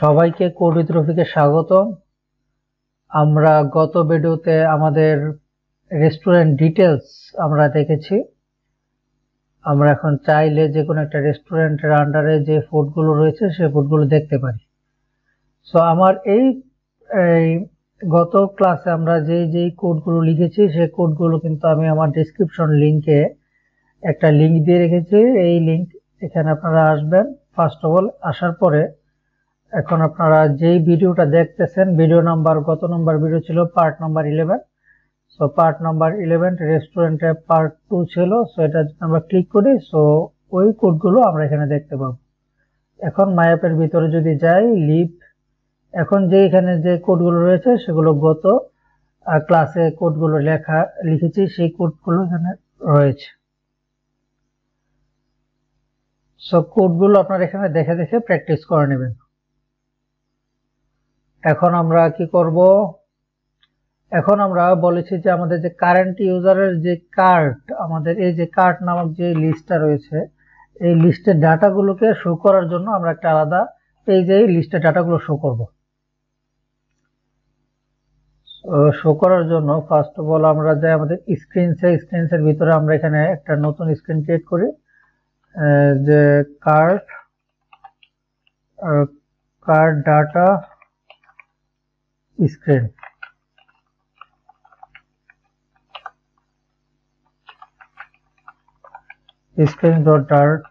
সবাইকে code with রফিকে স্বাগতম। আমরা গত ভিডিওতে আমাদের রেস্টুরেন্ট ডিটেলস আমরা দেখেছি। আমরা এখন চাইলে যে কোনো একটা রেস্টুরেন্টের আন্ডারে যে ফুডগুলো রয়েছে সেই ফুডগুলো দেখতে পারি। সো আমার এই গত ক্লাসে আমরা যেই কোডগুলো লিখেছি সেই কোডগুলো কিন্তু আমি আমার ডেসক্রিপশন লিংকে একটা লিংক দিয়ে রেখেছি। এই লিংক এখানে আপনারা আসবেন। ফার্স্ট অফ অল আসার পরে এখন আপনারা যেই ভিডিওটা দেখতেছেন ভিডিও নাম্বার গত নাম্বার ভিডিও ছিল part number 11। So part number 11 রেস্টুরেন্টে পার্ট 2 ছিল। সো এটা আমরা ক্লিক করি, সো ওই কোডগুলো আমরা এখানে দেখতে পাবো। এখন মাই অ্যাপের ভিতরে যদি যাই লিভ, এখন যে এখানে যে কোডগুলো রয়েছে সেগুলো গত ক্লাসে কোডগুলো লিখেছি সেই কোডগুলো এখানে রয়েছে। সো কোডগুলো আপনারা এখানে দেখে দেখে প্র্যাকটিস করে নেবেন। এখন আমরা কি করব, এখন আমরা বলেছি যে আমাদের যে কারেন্ট ইউজারের যে কার্ট, আমাদের এই যে কার্ট নামক যে লিস্টটা রয়েছে এই লিস্টের ডাটাগুলোকে শো করার জন্য আমরা একটা আলাদা পেজে এই লিস্টের ডাটাগুলো শো করব। শো করার জন্য ফার্স্ট অফ অল আমরা যাই আমাদের স্ক্রিনসের ভিতরে আমরা এখানে একটা নতুন স্ক্রিন ক্রিয়েট করি, যে কার্ট ডাটা স্ক্রিন। স্ক্রিন.ডার্ট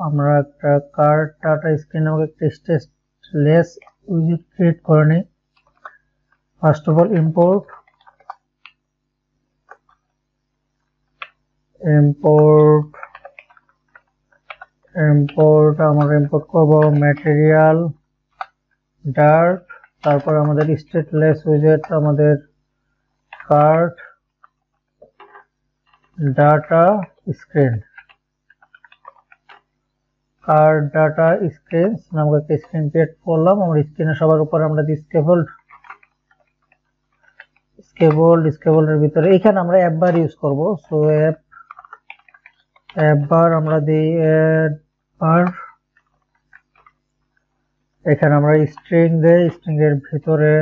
আমরা একটা কার্ট ডাটা স্ক্রিন নামক একটা স্টেটলেস উইজেট ক্রিয়েট করে নিই। ফার্স্ট অফ অল ইম্পোর্ট আমরা ইম্পোর্ট করব ম্যাটেরিয়াল ডার্ট, তারপর আমাদের স্টেটলেস উইজেট আমাদের cart data screen, cart data screen নামক একটা স্ক্রিন ক্রিয়েট করলাম। আমরা স্ক্রিনের সবার উপরে আমরা দিই স্কেবোল্ডের ভিতরে এখানে আমরা অ্যাপ বার ইউজ করব। সো অ্যাপ বার আমরা দিই বার, এখানে আমরা স্ট্রিং দেই, স্ট্রিং এর ভিতরে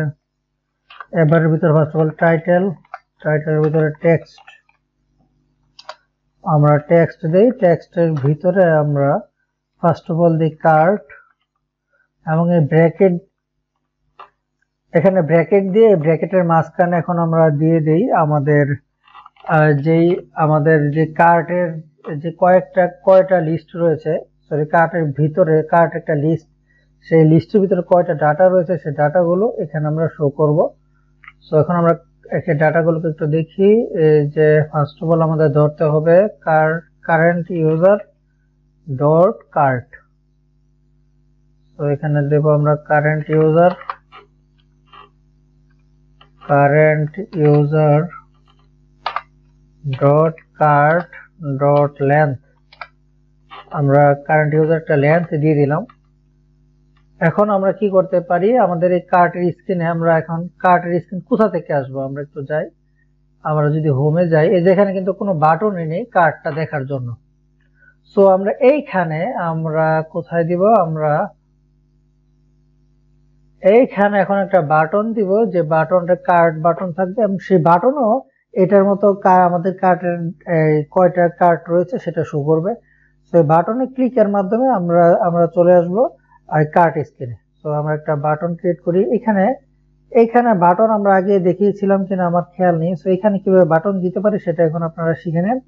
অ্যাপ বারের ভিতরে ফার্স্ট অফ অল টাইটেলের ভিতরে টেক্সট, আমরা টেক্সট দেই। টেক্সটের ভিতরে আমরা ফার্স্ট অফ অল দিই কার্ট এবং এই ব্র্যাকেট, এখানে ব্র্যাকেট দিয়ে ব্র্যাকেটের মাঝখানে এখন আমরা দিয়ে দেই আমাদের যে কার্টের যে কয়টা লিস্ট রয়েছে, সরি কার্টের ভিতরে কার্ট একটা লিস্ট, সেই লিস্টের ভিতরে কয়টা ডাটা রয়েছে সেই ডাটাগুলো এখানে আমরা শো করব। সো এখন আমরা এই ডাটাগুলোকে একটু দেখি, যে ফার্স্ট অফ অল আমাদের ধরতে হবে কারেন্ট ইউজার ডট কার্ট। তো এখানে দেব আমরা current user dot cart dot length, আমরা কারেন্ট ইউজারটা লেন্থ দিয়ে দিলাম। এখন আমরা কি করতে পারি, আমাদের এই কার্টের স্ক্রিনে আমরা এখন কার্টের স্ক্রিন কোথা থেকে আসবো, আমরা একটু যাই, আমরা যদি হোমে যাই, এই যেখানে কিন্তু কোনো বাটনই নেই কার্টটা দেখার জন্য। সো আমরা এইখানে আমরা কোথায় দিব, আমরা এইখানে এখন একটা বাটন দিব, যে বাটনটা কার্ট বাটন থাকবে এবং সেই বাটনও এটার মতো আমাদের কার্টের কয়টা কার্ট রয়েছে সেটা শো করবে। সেই বাটনে ক্লিকের মাধ্যমে আমরা চলে আসবো আর কার্ট স্ক্রিনে। তো আমরা একটা বাটন ক্রিয়েট করি। এইখানে বাটন আমরা আগে দেখিয়েছিলাম কিনা আমার খেয়াল নেই। সো এখানে কিভাবে বাটন দিতে পারি সেটা এখন আপনারা শিখে নেন।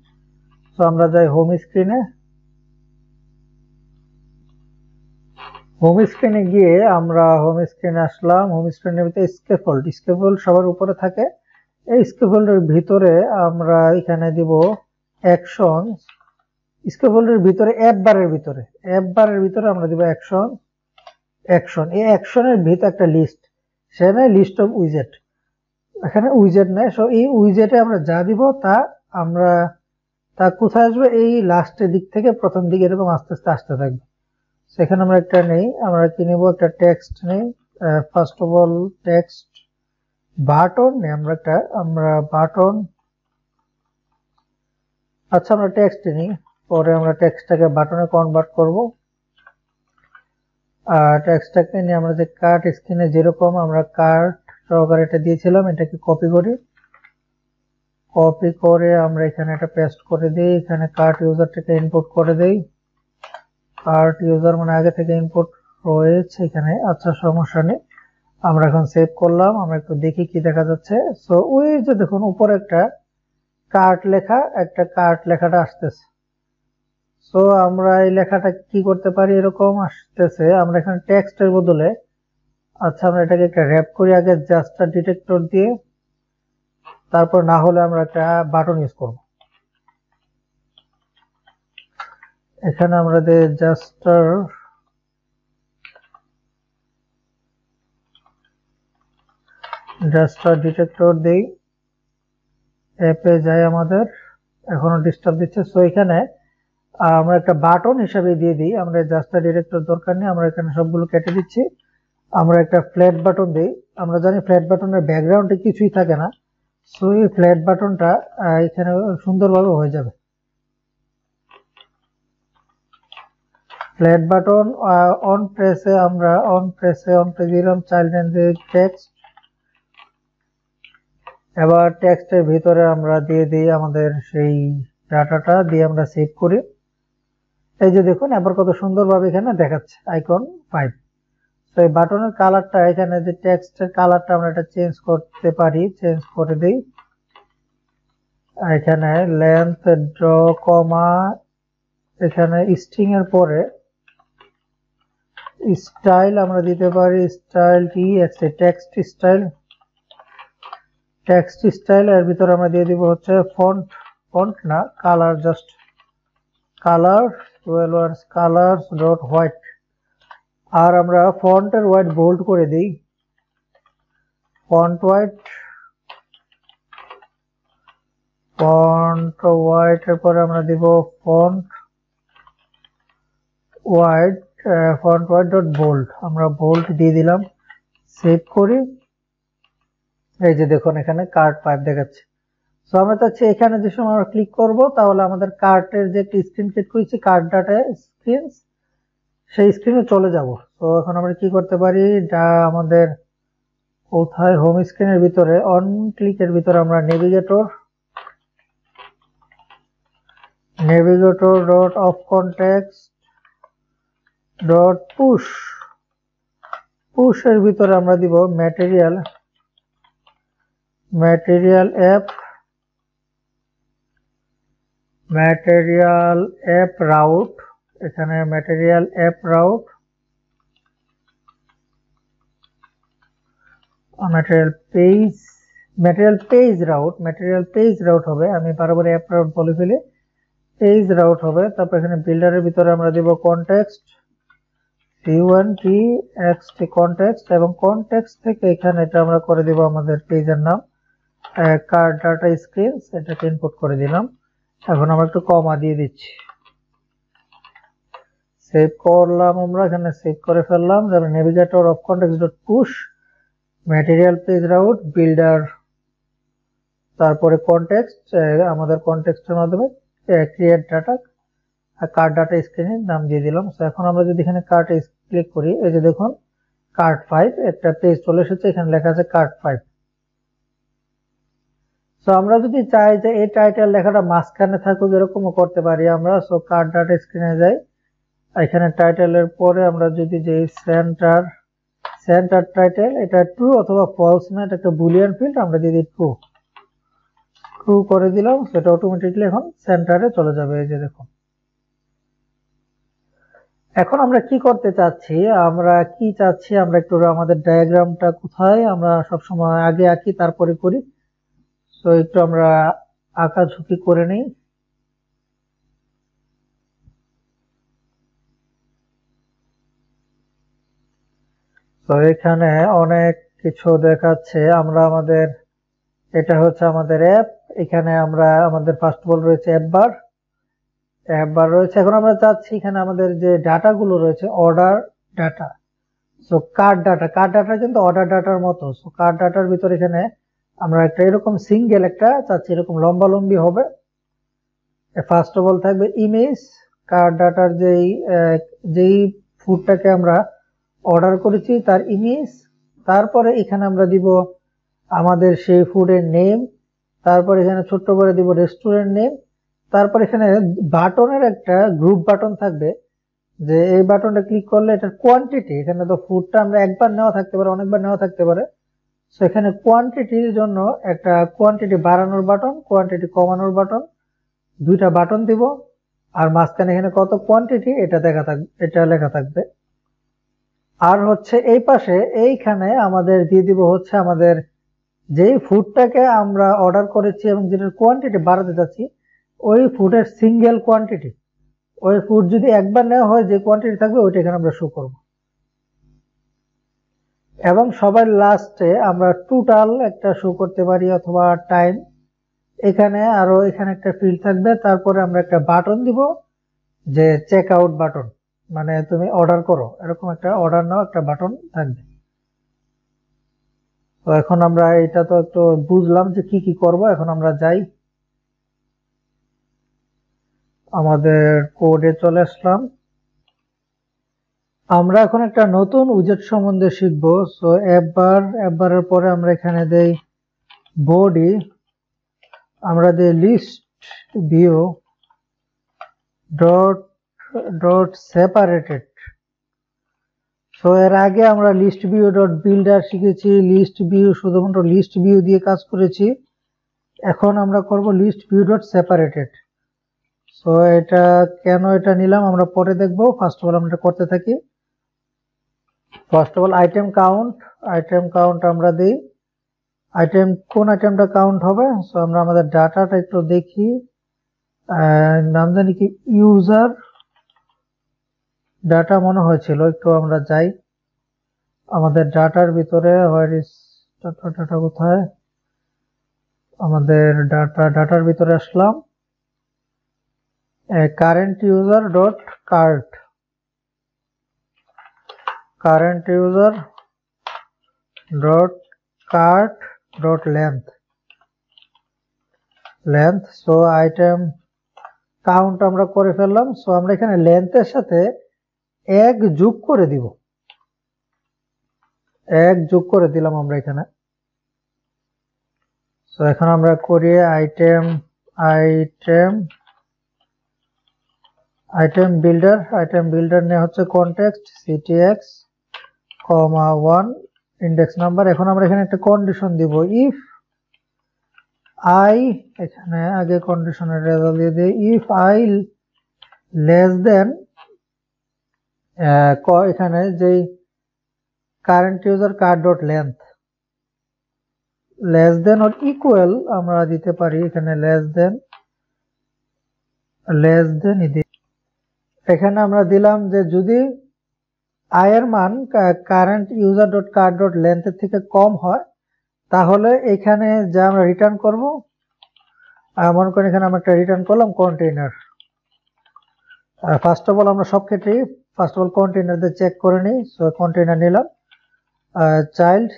তো আমরা যাই হোম স্ক্রিনে, হোম স্ক্রিনে গিয়ে আমরা হোম স্ক্রিনে আসলাম। হোম স্ক্রিনের ভিতরে স্কেফোল্ড সবার উপরে থাকে। এই স্কেফোল্ডের ভিতরে আমরা এখানে দিব অ্যাকশন, স্কেফোল্ডের ভিতরে অ্যাপ বারের ভিতরে আমরা দিব অ্যাকশন। এই অ্যাকশনের ভিতরে একটা লিস্ট, সেখানে লিস্ট অফ উইজেট, এখানে উইজেট নেই। সো এই উইজেটে আমরা যা দিব তা কোথায় আসবে, এই লাস্টের দিক থেকে প্রথম দিকে এরকম আস্তে আস্তে আসতে থাকবে। সেখানে আমরা একটা নেই, আমরা কি নেব, একটা টেক্সট নেই। First of all text button নেই, আমরা বাটন, আচ্ছা আমরা টেক্সট নিই, পরে আমরা টেক্সটটাকে বাটনে কনভার্ট করব। টেক্সটটাকে নিয়ে আমরা যে কার্ট স্ক্রিনে যেরকম আমরা কার্ট সহকারে এটা দিয়েছিলাম, এটাকে কপি করি, কপি করে আমরা এখানে এটা পেস্ট করে দিই, এখানে কার্ট ইউজারটাকে ইনপুট করে দেই, কার্ট ইউজার মানে আগে থেকে ইনপুট রয়েছে এখানে, আচ্ছা সমস্যা নেই। আমরা এখন সেভ করলাম, আমরা একটু দেখি কি দেখা যাচ্ছে। সো ওই যে দেখুন উপরে একটা কার্ট লেখা, একটা কার্ট লেখাটা আসতেছে। সো আমরা এই লেখাটা কি করতে পারি, এরকম আসতেছে, আমরা এখানে টেক্সটের বদলে আচ্ছা আমরা এটাকে একটা র‍্যাপ করি আগে জাস্ট ডিটেক্টর দিয়ে, তারপর না হলে আমরা একটা বাটন ইউজ করব। এখানে আমরা জাস্ট ডিটেক্টর দেই, অ্যাপে যাই, আমাদের এখনো ডিস্টার্ব দিচ্ছে। সো এখানে আমরা একটা বাটন হিসাবে দিয়ে দিই, আমরা জাস্ট ডিটেক্টর দরকার নেই, আমরা এখানে সবগুলো কেটে দিচ্ছি। আমরা একটা ফ্ল্যাট বাটন দিই, আমরা জানি ফ্ল্যাট বাটনের ব্যাকগ্রাউন্ডে কিছুই থাকে না, সো এই ফ্ল্যাট বাটনটা এখানে সুন্দরভাবে হয়ে যাবে। ফ্ল্যাট বাটন অন প্রেসে আমরা অন প্রেসে দিলাম চাইল্ড নেম টেক্সট। এবার টেক্সটের ভিতরে আমরা দিয়ে দিই আমাদের সেই ডাটাটা দিয়ে আমরা সেভ করি। এই যে দেখুন এবার কত সুন্দরভাবে এখানে দেখাচ্ছে আইকন 5। তো এই বাটনের কালারটা এখানে যে টেক্সটের কালারটা আমরা এটা চেঞ্জ করতে পারি, চেঞ্জ করে দিই। এখানে লেন্থ ড্র কমা, এখানে স্ট্রিং এর পরে স্টাইল আমরা দিতে পারি, style text style, text style এর ভিতরে আমরা দিয়ে দিব হচ্ছে ফন্ট না colour, just colour 12 colours dot white. আর আমরা ফন্টের হোয়াইট বোল্ড করে দিই, ফন্ট হোয়াইট এর পরে আমরা দিব ফন্ট হোয়াইট ডট বোল্ড, আমরা বোল্ড দিয়ে দিলাম, সেভ করি। এই যে দেখুন এখানে কার্ট 5 দেখাচ্ছে। সো আমরা চাচ্ছি এখানে যে সময় আমরা ক্লিক করব তাহলে আমাদের কার্টের যে একটা স্ক্রিন ক্রিয়েট করেছি কার্ট ডাটা স্ক্রিন, সেই স্ক্রিনে চলে যাব। তো এখন আমরা কি করতে পারি, এটা আমাদের কোথায় হোম স্ক্রিনের ভিতরে অন ক্লিকের ভিতরে আমরা navigator dot of context dot push এর ভিতরে আমরা দিব ম্যাটেরিয়াল অ্যাপ রাউট, এখানে material app route, material page route হবে, আমি বারবার অ্যাপ রাউট বলে ফেলি, পেজ রাউট হবে। তারপর এখানে বিল্ডারের ভিতরে আমরা দিব কনটেক্সট কনটেক্সট, এবং কনটেক্সট থেকে এখানে এটা আমরা করে দিব আমাদের পেজের নাম কার্ট ডাটা স্ক্রিন, এটাকে ইনপুট করে দিলাম। এখন আমরা একটু কমা দিয়ে দিচ্ছি, সেভ করলাম, আমরা এখানে সেভ করে ফেললাম। তারপর navigator of context dot push material page route builder, তারপরে কনটেক্সট, আমাদের কনটেক্সটের মাধ্যমে ক্রিয়েট ডাটা কার্ট ডাটা স্ক্রিনের নাম দিয়ে দিলাম। তো এখন আমরা যদি এখানে কার্টে ক্লিক করি, এই যে দেখুন কার্ট 5 একটা পেজ চলে এসেছে, এখানে লেখা আছে কার্ট 5। তো আমরা যদি চাই যে এই টাইটেল লেখাটা মাঝখানে থাকুক এরকমও করতে পারি আমরা। সো কার্ট ডাটা স্ক্রিনে যাই, এখানে টাইটেলের পরে আমরা যদি যে সেন্টার টাইটেল, এটা ট্রু অথবা ফলস না, এটা একটা বুলিয়ান ফিল্ড, আমরা দিয়ে দিই ট্রু করে দিলাম, সেটা অটোমেটিকলি এখন সেন্টারে চলে যাবে। এই যে দেখুন এখন আমরা কি করতে চাচ্ছি, আমরা একটু আমাদের ডায়াগ্রামটা কোথায়, আমরা সবসময় আগে আঁকি তারপরে করি। তো একটু আমরা আঁকাঝুঁকি করে নিই। তো এখানে অনেক কিছু দেখাচ্ছে, আমরা এটা হচ্ছে আমাদের অ্যাপ, এখানে আমাদের ফার্স্ট অফ অল রয়েছে অ্যাপ বার রয়েছে। এখন আমরা চাচ্ছি এখানে আমাদের যে ডাটাগুলো রয়েছে order data, so cart data কিন্তু অর্ডার ডাটার মতো। সো কার্ট ডাটার ভিতরে এখানে আমরা একটা এরকম সিঙ্গেল একটা চাচ্ছি, এরকম লম্বি হবে। ফার্স্ট অফ অল থাকবে ইমেজ, কার্ট ডাটার যেই ফুডটাকে আমরা অর্ডার করেছি তার ইমেজ, তারপরে এখানে আমরা দিব আমাদের সেই ফুডের নেম, তারপর এখানে ছোট্ট করে দিব রেস্টুরেন্ট নেম, তারপর এখানে বাটনের একটা গ্রুপ বাটন থাকবে, যে এই বাটনটা ক্লিক করলে এটার কোয়ান্টিটি, এখানে তো ফুডটা আমরা একবার নেওয়া থাকতে পারে, অনেকবার নেওয়া থাকতে পারে, সো এখানে কোয়ান্টিটির জন্য একটা কোয়ান্টিটি বাড়ানোর বাটন, কোয়ান্টিটি কমানোর বাটন, দুইটা বাটন দিব। আর মাঝখানে এখানে কত কোয়ান্টিটি এটা এটা লেখা থাকবে। আর হচ্ছে এই পাশে এইখানে আমাদের দিয়ে দিব হচ্ছে আমাদের যেই ফুডটাকে আমরা অর্ডার করেছি এবং যেটার কোয়ান্টিটি বাড়াতে চাচ্ছি ওই ফুডের সিঙ্গেল কোয়ান্টিটি, ওই ফুড যদি একবার নেওয়া হয় যে কোয়ান্টিটি থাকবে ওইটা এখানে আমরা শো করব। এবং সবার লাস্টে আমরা টোটাল একটা শো করতে পারি অথবা টাইম। এখানে একটা ফিল্ড থাকবে, তারপরে আমরা একটা বাটন দিব যে চেক আউট বাটন, মানে তুমি অর্ডার করো, এরকম একটা অর্ডার নাও একটা বাটন থাকবে। তো এখন আমরা এটা তো একটু বুঝলাম যে কি কি করব। এখন আমরা যাই, আমাদের কোডে চলে আসলাম। আমরা এখন একটা নতুন উইজেট সম্বন্ধে শিখব। সো অ্যাপবারের পরে আমরা এখানে দেই বডি, আমরা দেই list view dot separated. So এর আগে আমরা লিস্ট ভিউ ডট বিল্ডার শিখেছি, লিস্ট ভিউ শুধুমাত্র লিস্ট ভিউ দিয়ে কাজ করেছি। এখন আমরা করব list view dot separated. So এটা কেন এটা নিলাম আমরা পরে দেখব, ফার্স্ট অফ অল আমরা করতে থাকি। First of all item count আমরা দিই, কোন আইটেমটা কাউন্ট হবে। সো আমরা আমাদের ডাটাটা একটু দেখি, নাম জানি কি ইউজার ডাটা মনে হয়েছিল, একটু আমরা যাই আমাদের ডাটার ভিতরে, ডাটা কোথায়, আমাদের ডাটার ভিতরে আসলাম, current user dot cart dot length. So item count আমরা করে ফেললাম। সো আমরা এখানে লেন্থের সাথে এক যোগ করে দিব, এক যোগ করে দিলাম আমরা এখানে। সো এখন আমরা করি আইটেম বিল্ডার নিয়ে হচ্ছে কনটেক্সট ctx, 1 ইন্ডেক্স নাম্বার। এখন আমরা এখানে একটা কন্ডিশন দিব, ইফ আই, এখানে আগে কন্ডিশনের রেজাল্ট দিয়ে দিই, ইফ আই লেস দেন, এখানে যেই current user card dot length less than or equal আমরা দিতে পারি, এখানে লেস দেন এখানে আমরা দিলাম যে যদি আই এর মান current user dot card dot লেন্থের থেকে কম হয় তাহলে এখানে যা আমরা রিটার্ন করব, মনে করেন এখানে আমরা একটা রিটার্ন করলাম কন্টেইনার। ফার্স্ট অফ অল আমরা সব ক্ষেত্রেই কন্টেইনার দিয়ে চেক করে নিই। সো কন্টেইনার নিলাম, চাইল্ড,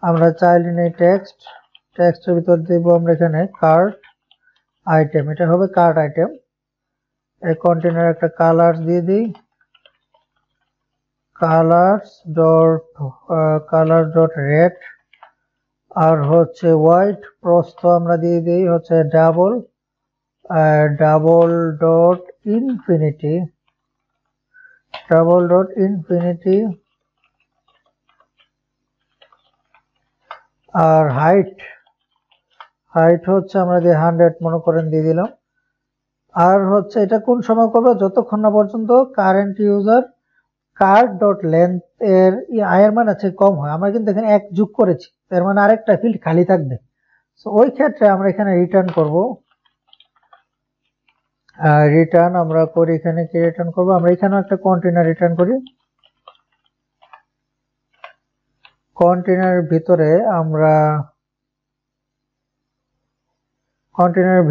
আমরা চাইল্ড নেই টেক্সটের ভিতর দেব আমরা এখানে কার্ট আইটেম, এটা হবে কার্ট আইটেম। এই কন্টেইনার একটা কালার দিয়ে দিই, কালার ডট রেড, আর হচ্ছে হোয়াইট প্রস্থ আমরা দিয়ে দিই হচ্ছে ডাবল ডট ইনফিনিটি, আর হাইট হচ্ছে আমরা দিয়ে 100 মনে করেন দিয়ে দিলাম। আর হচ্ছে এটা কোন সময় করবো, যতক্ষণ না পর্যন্ত current user card dot length এর আয়ের মান আছে কম হয়। আমরা কিন্তু এখানে এক যোগ করেছি, তার মানে আরেকটা ফিল্ড খালি থাকবে। সো ওই ক্ষেত্রে আমরা এখানে রিটার্ন করব, আমরা করি এখানে কি রিটার্ন করব, আমরা এখানেও একটা কন্টেইনার রিটার্ন করি। কন্টেইনারের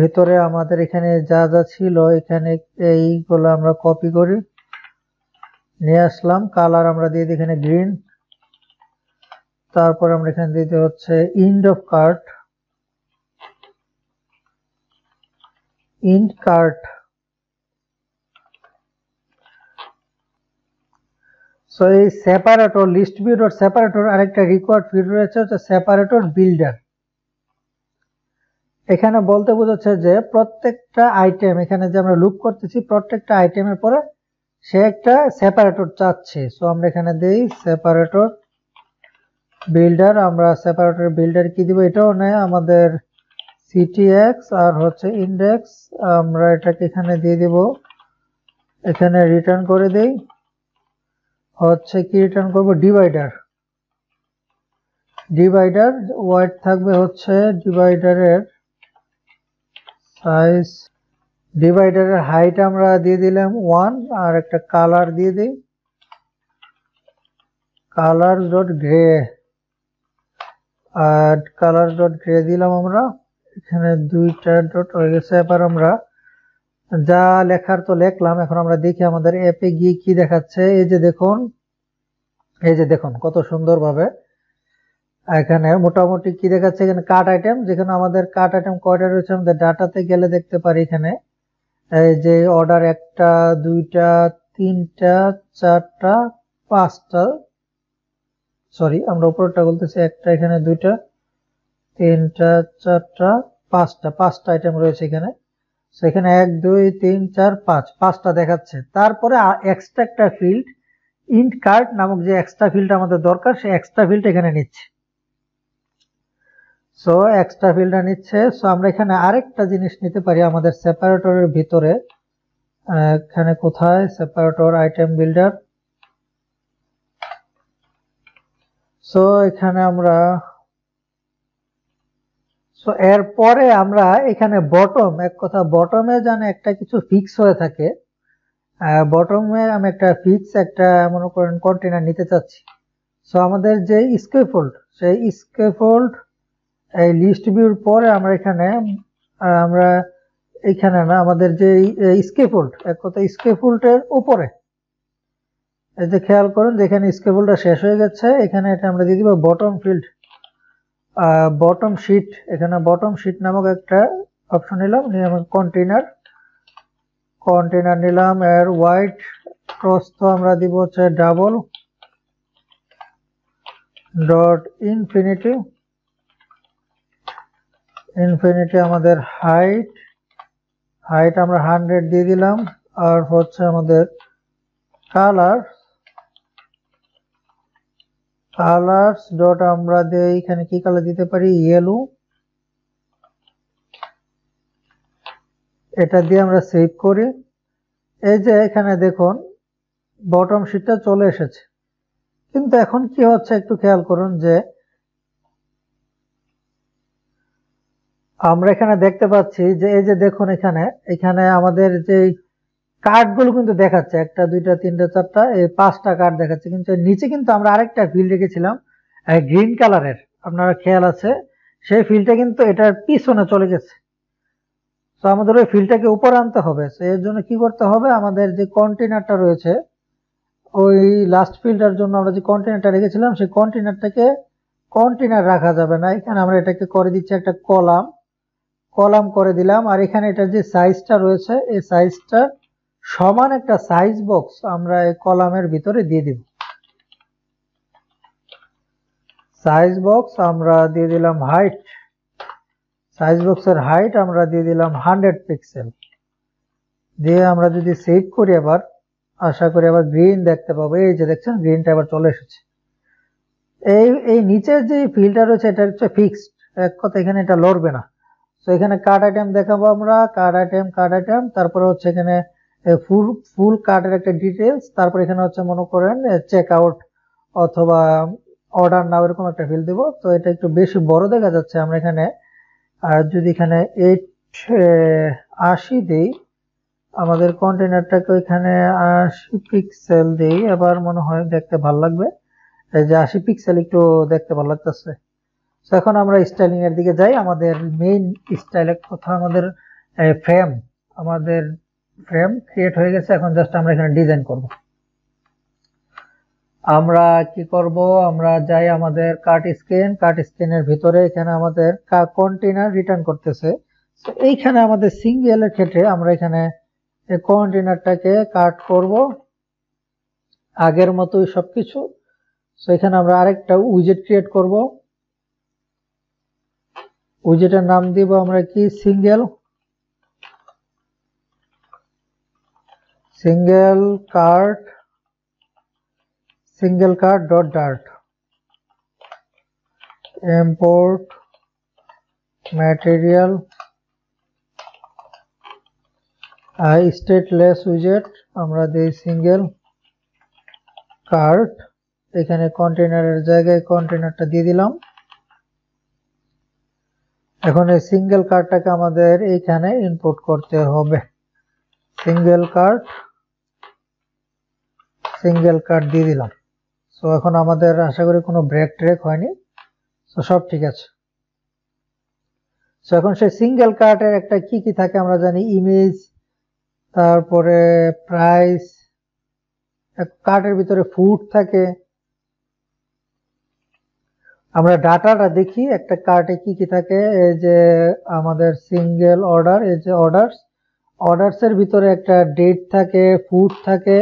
ভিতরে আমাদের এখানে যা যা ছিল এখানে এইগুলো আমরা কপি করি, নিয়ে আসলাম। কালার আমরা দিয়ে দিই এখানে গ্রিন, তারপর আমরা এখানে দিতে হচ্ছে ইন্ড কার্ট, সো এই separator list view dot separator আরেকটা রিকোয়ার্ড ফিল্ড রয়েছে হচ্ছে সেপারেটর বিল্ডার। এখানে বলতে বোঝাচ্ছে যে প্রত্যেকটা আইটেম এখানে যে আমরা লুপ করতেছি প্রত্যেকটা আইটেমের পরে সে একটা সেপারেটর চাচ্ছে। সো আমরা এখানে দেই সেপারেটর বিল্ডার। আমরা সেপারেটর বিল্ডার কি দিব, এটাও নেয় আমাদের সিটিএক্স আর হচ্ছে ইন্ডেক্স। আমরা এটাকে এখানে দিয়ে দিব, এখানে রিটার্ন করে দেই হচ্ছে কি রিটার্ন করব ডিভাইডার। ডিভাইডার ওয়াইড থাকবে হচ্ছে ডিভাইডারের সাইজ, ডিভাইডারের হাইট আমরা দিয়ে দিলাম 1 আর একটা কালার দিয়ে দিই কালার ডট গ্রে, আর কালার ডট গ্রে দিলাম আমরা। এখানে 2টা ডট হয়ে গেছে। এবার আমরা যা লেখার তো লিখলাম, এখন আমরা দেখি আমাদের অ্যাপে গিয়ে কি দেখাচ্ছে। এই যে দেখুন কত সুন্দরভাবে এখানে মোটামুটি কি দেখাচ্ছে, এখানে কার্ট আইটেম, যেখানে আমাদের কার্ট আইটেম কয়টা রয়েছে আমাদের ডাটাতে গেলে দেখতে পারি। এখানে এই যে অর্ডার 1টা 2টা 3টা 4টা 5টা, সরি আমরা উপরটা বলতেছি 1টা, এখানে 2টা 3টা 4টা 5টা আইটেম রয়েছে এখানে। এখানে 1 2 3 4 5টা দেখাচ্ছে। তারপরে এক্সট্রা একটা ফিল্ড ইন্ট কার্ট নামক যে এক্সট্রা ফিল্ড আমাদের দরকার, সেই এক্সট্রা ফিল্ড এখানে নিচ্ছে। সো এক্সট্রা ফিল্ডটা নিচ্ছে। সো আমরা এখানে আরেকটা জিনিস নিতে পারি আমাদের সেপারেটরের ভিতরে। এখানে কোথায় সেপারেটর আইটেম বিল্ডার। সো এখানে আমরা এরপরে আমরা এখানে বটম, এক কথা বটমে জানে একটা কিছু ফিক্স হয়ে থাকে, বটমে আমি একটা ফিক্স একটা মনে করেন কন্টেনার নিতে চাচ্ছি। সো আমাদের যে স্কেফোল্ড, সেই স্কেফোল্ড এই লিস্ট ভিউর পরে আমরা এখানে না আমাদের যে স্কেফোল্ড, এক কথা স্কেফোল্ডের উপরে এই যে খেয়াল করুন যে এখানে স্কেফোল্ডটা শেষ হয়ে গেছে। এখানে এটা আমরা দিয়ে দিব বটম ফিল্ড, বটম শিট। এখানে বটম শিট নামক একটা অপশন নিলাম, নিয়ে আমি কন্টেনার নিলাম। এর হোয়াইট প্রস্থ আমরা দিব হচ্ছে ডাবল ডট ইনফিনিটি আমাদের হাইট আমরা 100 দিয়ে দিলাম। আর হচ্ছে আমাদের কালার্স ডট আমরা দেই, এখানে কি কালার দিতে পারি, ইয়েলো। এটা দিয়ে আমরা সেভ করি। এই যে এখানে দেখুন বটম শিটটা চলে এসেছে। কিন্তু এখন কি হচ্ছে একটু খেয়াল করুন যে আমরা এখানে দেখতে পাচ্ছি যে এই যে দেখুন এখানে আমাদের যে কার্ডগুলো কিন্তু দেখাচ্ছে 1টা 2টা 3টা 4টা এই 5টা কার্ড দেখাচ্ছে, কিন্তু নিচে কিন্তু আমরা আরেকটা ফিল্ড রেখেছিলাম গ্রিন কালারের, আপনারা খেয়াল আছে, সেই ফিল্ডটা কিন্তু এটার পিছনে চলে গেছে। তো আমাদের ওই ফিল্ডটাকে উপরে আনতে হবে। তো এর জন্য কি করতে হবে, আমাদের যে কন্টেনারটা রয়েছে ওই লাস্ট ফিল্ডটার জন্য আমরা যে কন্টেনারটা রেখেছিলাম সেই কন্টেনার রাখা যাবে না। এখানে আমরা এটাকে করে দিচ্ছি একটা কলাম করে দিলাম। আর এখানে এটার যে সাইজটা রয়েছে এই সাইজটার সমান একটা সাইজ বক্স আমরা এই কলামের ভিতরে দিয়ে দিব। সাইজ বক্স আমরা দিয়ে দিলাম হাইট, সাইজ বক্সের হাইট আমরা দিয়ে দিলাম 100 পিক্সেল দিয়ে আমরা যদি সেভ করি আবার আশা করি আবার গ্রিন দেখতে পাবো। এই যে দেখছেন গ্রিনটা আবার চলে এসেছে। এই নিচের যে ফিল্ডটা রয়েছে এটা হচ্ছে ফিক্সড, এক কথা এখানে এটা লড়বে না। তো এখানে কার্ড আইটেম দেখাবো আমরা, কার্ড আইটেম, তারপরে হচ্ছে এখানে ফুল কার্ডের একটা ডিটেলস, তারপর এখানে হচ্ছে মনে করেন চেক আউট অথবা অর্ডার নাও এরকম একটা ফিল্ড দিব। তো এটা একটু বেশি বড় দেখা যাচ্ছে, আমরা এখানে আর যদি এখানে 80 দিই, আমাদের কন্টেনারটাকে ওইখানে 80 পিক্সেল দিই, এবার মনে হয় দেখতে ভালো লাগবে। এই যে 80 পিক্সেল একটু দেখতে ভালো লাগতেছে। তো এখন আমরা স্টাইলিং এর দিকে যাই। আমাদের মেইন স্টাইলের কথা আমাদের ফ্রেম ক্রিয়েট হয়ে গেছে। এখন জাস্ট আমরা এখানে ডিজাইন করব। আমরা কি করব, আমরা যাই আমাদের কাট স্ক্রিনের ভিতরে, এখানে আমাদের কন্টেনার রিটার্ন করতেছে। তো এইখানে আমাদের সিঙ্গেলের ক্ষেত্রে আমরা এখানে কন্টেনারটাকে কাট করব। আগের মতোই সবকিছু। সো এখানে আমরা আরেকটা উইজেট ক্রিয়েট করব। উইজেটের নাম দিব আমরা কি single card dot dart import material stateless widget আমরা দেই সিঙ্গেল কার্ড। এখানে কন্টেনারের জায়গায় কন্টেনারটা দিয়ে দিলাম। এখন এই সিঙ্গেল কার্ডটাকে আমাদের এইখানে ইনপুট করতে হবে। সিঙ্গেল কার্ড দিয়ে দিলাম। সো এখন আমাদের আশা করি কোনো ব্রেক ট্রেক হয়নি, সো সব ঠিক আছে। সো এখন সেই সিঙ্গেল কার্ডের একটা কি কি থাকে আমরা জানি, ইমেজ, তারপরে প্রাইস, কার্ডের ভিতরে ফুড থাকে। আমরা ডাটাটা দেখি একটা কার্ডে কি কি থাকে। এই যে আমাদের সিঙ্গেল অর্ডার, এই যে অর্ডারস এর ভিতরে একটা ডেট থাকে, ফুড থাকে,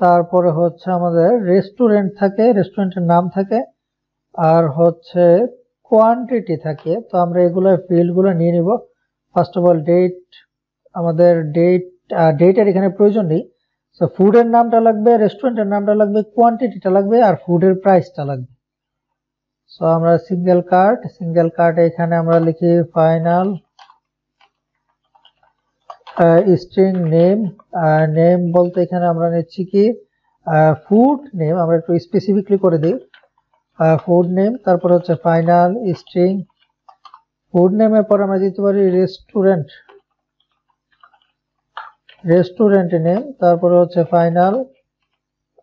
তারপরে হচ্ছে আমাদের রেস্টুরেন্ট থাকে, রেস্টুরেন্টের নাম থাকে, আর হচ্ছে কোয়ান্টিটি থাকে। তো আমরা এগুলো ফিল্ডগুলো নিয়ে নিব। ফার্স্ট অফ অল ডেট, আমাদের ডেটের এখানে প্রয়োজন নেই। সো ফুডের নামটা লাগবে, রেস্টুরেন্টের নামটা লাগবে, কোয়ান্টিটিটা লাগবে, আর ফুডের প্রাইসটা লাগবে। সো আমরা সিঙ্গেল কার্ড এখানে আমরা লিখি ফাইনাল স্ট্রিং নেম বলতে এখানে আমরা নিচ্ছি কি ফুড নেম, আমরা একটু স্পেসিফিকলি করে দিই ফুড নেম। তারপর হচ্ছে ফাইনাল স্ট্রিং ফুড নেমের পর আমরা দিতে পারি রেস্টুরেন্ট নেম। তারপরে হচ্ছে ফাইনাল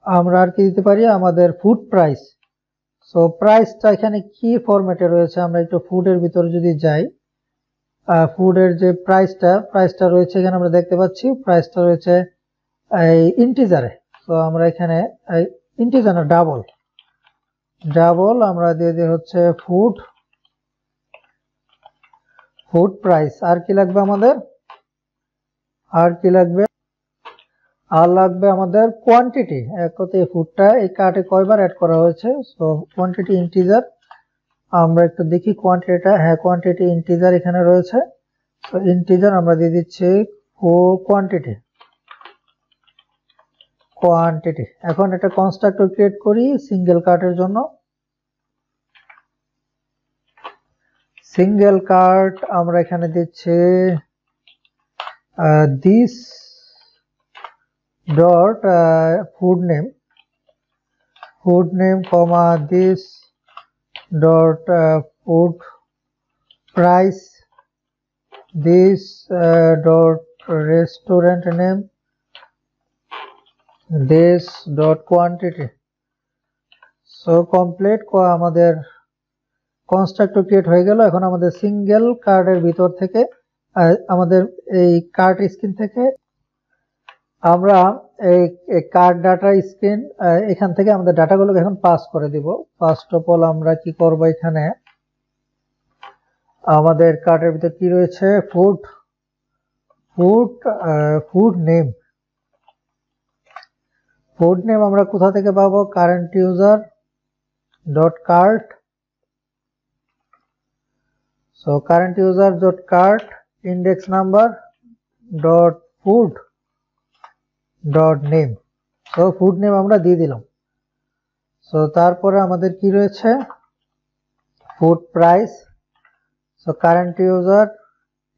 আমরা আর কি দিতে পারি আমাদের ফুড প্রাইস। সো প্রাইসটা এখানে কি ফরম্যাটে রয়েছে, আমরা একটু ফুডের ভিতরে যদি যাই, ফুডের যে প্রাইসটা রয়েছে এখানে আমরা দেখতে পাচ্ছি প্রাইসটা রয়েছে এই ইন্টিজারে। তো আমরা এখানে ইন্টিজার না ডাবল আমরা দিয়ে দিই হচ্ছে ফুড প্রাইস। আর কি লাগবে আমাদের, আর লাগবে আমাদের কোয়ান্টিটি। এই ফুডটা এই কার্টে কয়বার অ্যাড করা হয়েছে, সো কোয়ান্টিটি ইন্টিজার। আমরা একটু দেখি কোয়ান্টিটিটা, হ্যাঁ কোয়ান্টিটি ইন্টিজার এখানে রয়েছে। তো ইন্টিজার আমরা দিয়ে দিচ্ছি কোয়ান্টিটি। এখন একটা কনস্ট্রাক্টর ক্রিয়েট করি সিঙ্গেল কার্ডের জন্য। সিঙ্গেল কার্ড আমরা এখানে দিচ্ছি this dot food name comma this dot food price, this dot restaurant name, this dot quantity। So complete আমাদের কনস্ট্রাক্টর ক্রিয়েট হয়ে গেল। এখন আমাদের সিঙ্গেল কার্ডের ভিতর থেকে আমাদের এই কার্ড স্ক্রিন থেকে আমরা এই কার্ড ডাটা স্ক্রিন এখান থেকে আমাদের ডাটাগুলোকে এখন পাস করে দিব। ফার্স্ট অফ অল আমরা কি করব, এখানে আমাদের কার্ডের ভিতর কি রয়েছে ফুড নেম আমরা কোথা থেকে পাবো, current user dot cart. So current user dot cart index number dot food dot name. So food name আমরা দিয়ে দিলাম। সো তারপরে আমাদের কি রয়েছে food price. So current user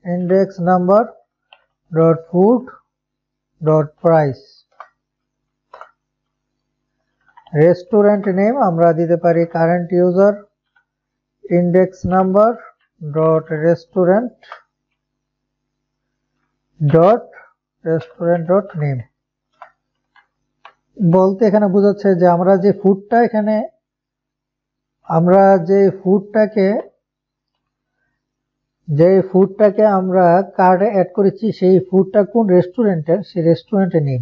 index number dot food dot price. Restaurant name আমরা দিতে পারি current user index number dot restaurant dot name. বলতে এখানে বোঝাচ্ছে যে আমরা যে ফুডটাকে আমরা কার্ডে অ্যাড করেছি সেই ফুডটা কোন রেস্টুরেন্টের, সেই রেস্টুরেন্টের নেম।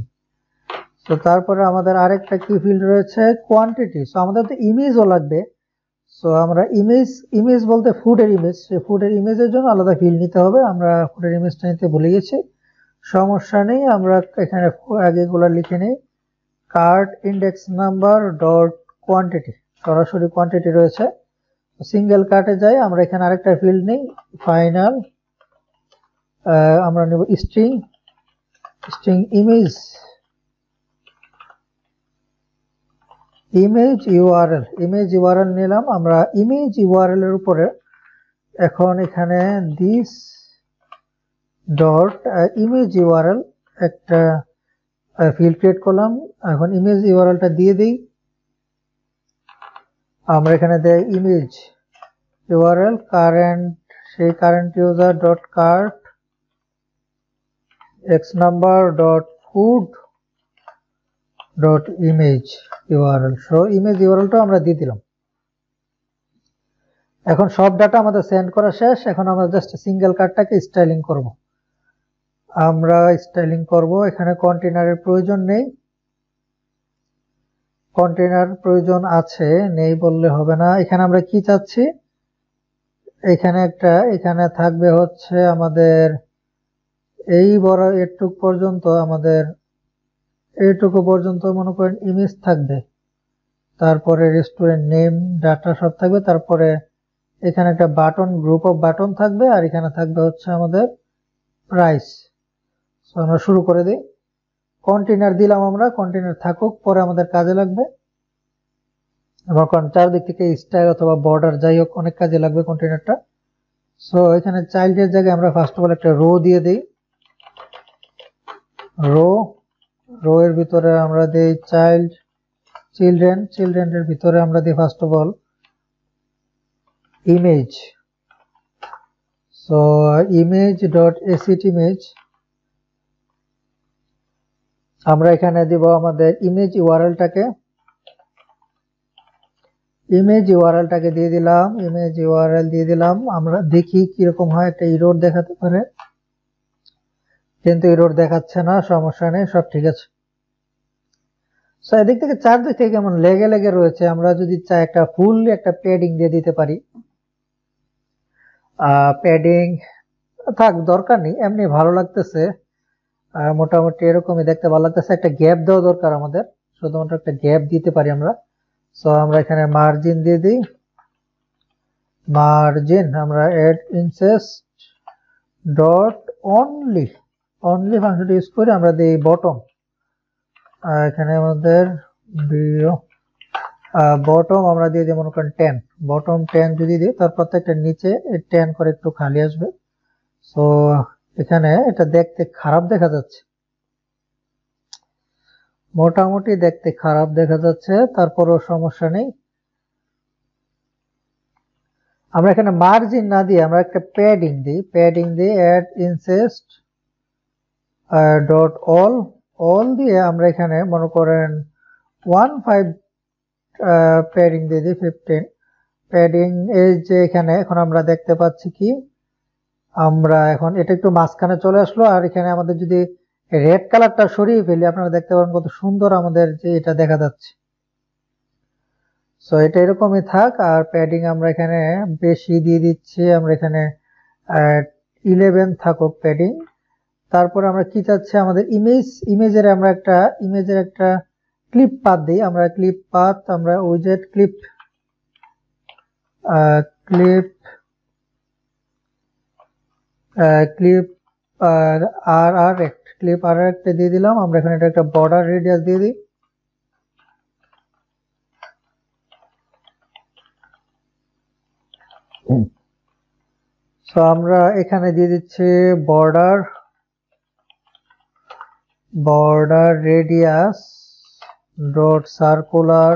তো তারপরে আমাদের আরেকটা কি ফিল্ড রয়েছে কোয়ান্টিটি। সো আমাদের তো ইমেজও লাগবে। সো আমরা ইমেজ বলতে ফুডের ইমেজ, সেই ফুডের ইমেজের জন্য আলাদা ফিল্ড নিতে হবে। আমরা ফুডের ইমেজটা নিতে ভুলে গেছি, সমস্যা নেই। আমরা এখানে আগে এগুলো লিখে নিই cart index number dot quantity, সরাসরি কোয়ান্টিটি রয়েছে। সিঙ্গেল কার্টে যাই, আমরা এখানে আরেকটা ফিল্ড নেই, ফাইনাল আমরা নেব স্ট্রিং ইমেজ ইউআরএল নিলাম আমরা। ইমেজ ইউআরএল এর উপরে এখন এখানে দিস ডট ইমেজ ইউআরএল একটা ফিল্ড ক্রিয়েট করলাম। এখন ইমেজ ইউআরএলটা দিয়ে দিই, আমরা এখানে দেই image URL current user dot cart x number dot food dot image url, so image ইউআরএলটা আমরা দিয়ে দিলাম। এখন সব ডাটা আমাদের সেন্ড করা শেষ। এখন আমরা জাস্ট সিঙ্গেল কার্টটাকে স্টাইলিং করব। আমরা স্টাইলিং করব, এখানে কন্টেনারের প্রয়োজন নেই, কন্টেনার প্রয়োজন আছে, নেই বললে হবে না। এখানে আমরা কি চাচ্ছি, এখানে থাকবে হচ্ছে আমাদের এই বড় এটুকু পর্যন্ত, আমাদের এইটুকু পর্যন্ত মনে করেন ইমেজ থাকবে, তারপরে রেস্টুরেন্ট নেম ডাটা সব থাকবে, তারপরে এখানে একটা বাটন, গ্রুপ অফ বাটন থাকবে, আর এখানে থাকবে হচ্ছে আমাদের প্রাইস। সো আমরা শুরু করে দিই। কন্টেনার দিলাম আমরা, কন্টেনার থাকুক, পরে আমাদের কাজে লাগবে। আমার চারদিক থেকে স্টাইল অথবা বর্ডার যাই হোক অনেক কাজে লাগবে কন্টেনারটা। সো এখানে চাইল্ডের জায়গায় আমরা ফার্স্ট অফ অল একটা রো দিয়ে দিই, রো এর ভিতরে আমরা দিই চিলড্রেনের ভিতরে আমরা দিই first of all image. So image dot asset image, আমরা এখানে দিব আমাদের ইমেজ ইউআরএলটাকে দিয়ে দিলাম। আমরা দেখি কিরকম হয়, একটা এরর দেখাতে পারে, কিন্তু এরর দেখাচ্ছে না, সমস্যা নেই, সব ঠিক আছে। সো এদিক থেকে চারদিক থেকে কেমন লেগে রয়েছে, আমরা যদি চাই একটা ফুল একটা প্যাডিং দিয়ে দিতে পারি। প্যাডিং থাক, দরকার নেই, এমনি ভালো লাগতেছে, মোটামুটি এরকমই দেখতে ভালো লাগতেছে। একটা গ্যাপ দেওয়া দরকার আমাদের, শুধুমাত্র একটা গ্যাপ দিতে পারি আমরা। সো আমরা এখানে মার্জিন দিয়ে দিই, আমরা এড ইনসেস্ট ডট অনলি ফাংশনটি ইউজ করে আমরা দিই বটম। এখানে আমাদের বটম আমরা দিয়ে দিই মনে করেন 10, বটম 10 যদি দিই, তার প্রত্যেকটা নিচে 10 করে একটু খালি আসবে। সো এখানে এটা দেখতে খারাপ দেখা যাচ্ছে, মোটামুটি দেখতে খারাপ দেখা যাচ্ছে, তারপরও সমস্যা নেই। আমরা এখানে মার্জিন না দিয়ে আমরা একটা প্যাডিং দিই অ্যাড ইনসেস্ট ডট অল দিয়ে আমরা এখানে মনে করেন 15 প্যাডিং দিয়ে দিই, 15 প্যাডিং। এই যে এখানে এখন আমরা দেখতে পাচ্ছি কি, আমরা এখন এটা একটু মাঝখানে চলে আসলো, আর এখানে আমাদের যদি রেড কালারটা সরিয়ে ফেলি আপনারা দেখতে পারেন কত সুন্দর আমাদের যে এটা দেখা যাচ্ছে। সো এটা এরকমই থাক, আর প্যাডিং আমরা এখানে বেশি দিয়ে দিচ্ছি, আমরা এখানে 11 থাকুক প্যাডিং। তারপর আমরা কি চাচ্ছি, আমাদের ইমেজের একটা ক্লিপ পাথ দিই, আমরা আমরা উইজেট ক্লিপ আর একটা দিয়ে দিলাম। আমরা এখানে একটা বর্ডার রেডিয়াস দিয়ে দিই, সো আমরা এখানে দিয়ে দিচ্ছি বর্ডার রেডিয়াস ডট সার্কুলার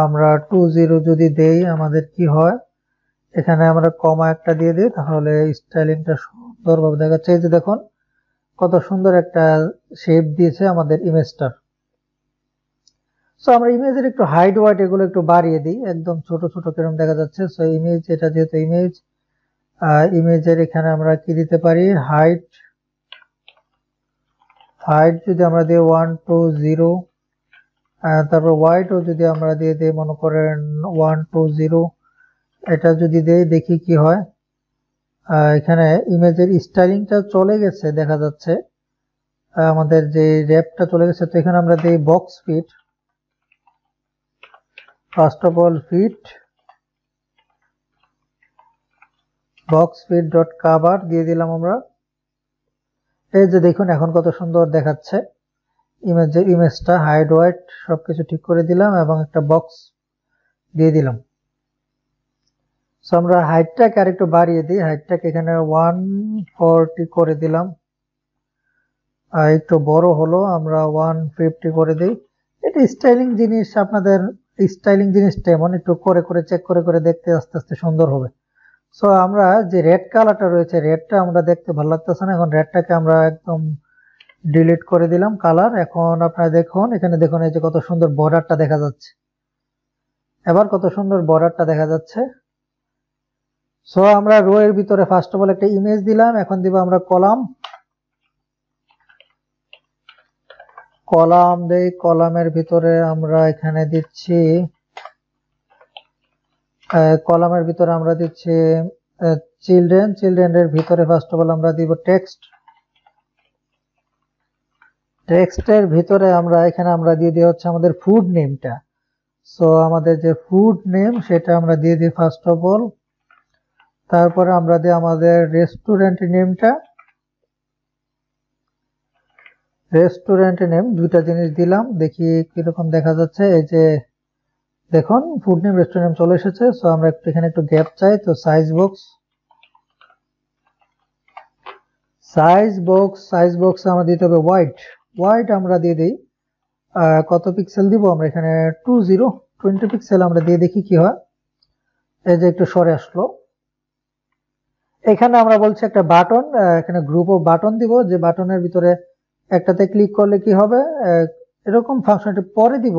আমরা 20 যদি দেই আমাদের কি হয়, এখানে আমরা কমা একটা দিয়ে দিই, তাহলে স্টাইলিংটা সুন্দরভাবে দেখাচ্ছে। এই যে দেখুন কত সুন্দর একটা শেপ দিয়েছে আমাদের ইমেজটার। সো আমরা ইমেজের একটু হাইট ওয়াইট এগুলো একটু বাড়িয়ে দিই, একদম ছোট ছোট কিরকম দেখা যাচ্ছে। সো ইমেজ, এটা যেহেতু ইমেজের এখানে আমরা কি দিতে পারি, হাইট যদি আমরা দিই 120, তারপর ওয়াইটও যদি আমরা দিয়ে দিই মনে করেন 120, এটা যদি দেই দেখি কি হয়। এখানে ইমেজের স্টাইলিংটা চলে গেছে দেখা যাচ্ছে, আমাদের যে র্যাপটা চলে গেছে, তো এখানে আমরা দিই box fit. First of all fit box fit dot cover দিয়ে দিলাম আমরা। এই যে দেখুন এখন কত সুন্দর দেখাচ্ছে ইমেজটা, হাইড হোয়াইট সবকিছু ঠিক করে দিলাম এবং একটা বক্স দিয়ে দিলাম। সো আমরা হাইটটাকে আরেকটু বাড়িয়ে দিই, হাইটটাকে এখানে 140 করে দিলাম, আর একটু বড় হলো আমরা 150 করে দিই। এটা স্টাইলিং জিনিস, আপনাদের স্টাইলিং জিনিসটা এমন একটু করে করে চেক করে করে দেখতে আস্তে আস্তে সুন্দর হবে। সো আমরা যে রেড কালারটা রয়েছে, রেডটা আমরা দেখতে ভালো লাগতেছে না, এখন রেডটাকে আমরা একদম ডিলিট করে দিলাম কালার। এখন আপনারা দেখুন এখানে দেখুন এই যে কত সুন্দর বর্ডারটা দেখা যাচ্ছে, এবার কত সুন্দর বর্ডারটা দেখা যাচ্ছে। সো আমরা রো এর ভিতরে ফার্স্ট অফ অল একটা ইমেজ দিলাম, এখন দিব আমরা কলাম। কলাম দেই, কলামের ভিতরে আমরা এখানে দিচ্ছি কলামের ভিতরে আমরা দিচ্ছি চিলড্রেন। চিলড্রেনের ভিতরে ফার্স্ট অফ অল আমরা দিব টেক্সট। টেক্সটের ভিতরে আমরা এখানে আমরা দিয়ে দিই হচ্ছে আমাদের ফুড নেমটা। সো আমাদের যে ফুড নেম সেটা আমরা দিয়ে দিই ফার্স্ট অফ অল। তারপরে আমরা দিই আমাদের রেস্টুরেন্ট নেমটা। রেস্টুরেন্ট নেম দুইটা জিনিস দিলাম, দেখি কিরকম দেখা যাচ্ছে। এই যে দেখুন ফুড নেম রেস্টুরেন্ট নেম চলে এসেছে। সো আমরা একটু এখানে একটু গ্যাপ চাই, তো সাইজ বক্স আমরা দিতে হবে হোয়াইট আমরা দিয়ে দিই। কত পিক্সেল দিব আমরা এখানে 20 পিক্সেল আমরা দিয়ে দেখি কি হয়। এই যে একটু সরে আসলো। এখানে আমরা বলছি একটা বাটন, এখানে গ্রুপ অফ বাটন দিব, যে বাটনের ভিতরে একটাতে ক্লিক করলে কি হবে এরকম ফাংশনটি পরে দিব।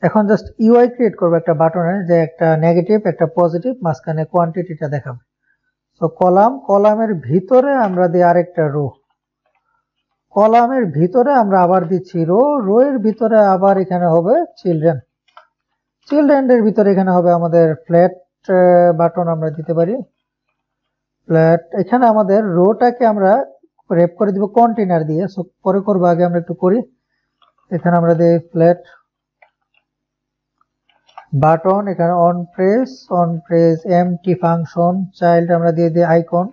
এখন জাস্ট ইউআই ক্রিয়েট করবো একটা বাটনের, যে একটা নেগেটিভ একটা পজিটিভ, মাঝখানে কোয়ান্টিটিটা দেখাবে। তো কলামের ভিতরে আমরা দিই আরেকটা রো, কলামের ভিতরে আমরা আবার দিচ্ছি রো এর ভিতরে আবার এখানে হবে চিলড্রেনের ভিতরে এখানে হবে আমাদের ফ্ল্যাট বাটন আমরা দিতে পারি ফ্ল্যাট। এখানে আমাদের রোটাকে আমরা র্যাপ করে দিব কন্টেনার দিয়ে। সো পরে করবো, আগে আমরা একটু করি। এখানে আমরা দিই ফ্ল্যাট বাটন, এখানে on press empty function, child আমরা দিয়ে দিই আইকন,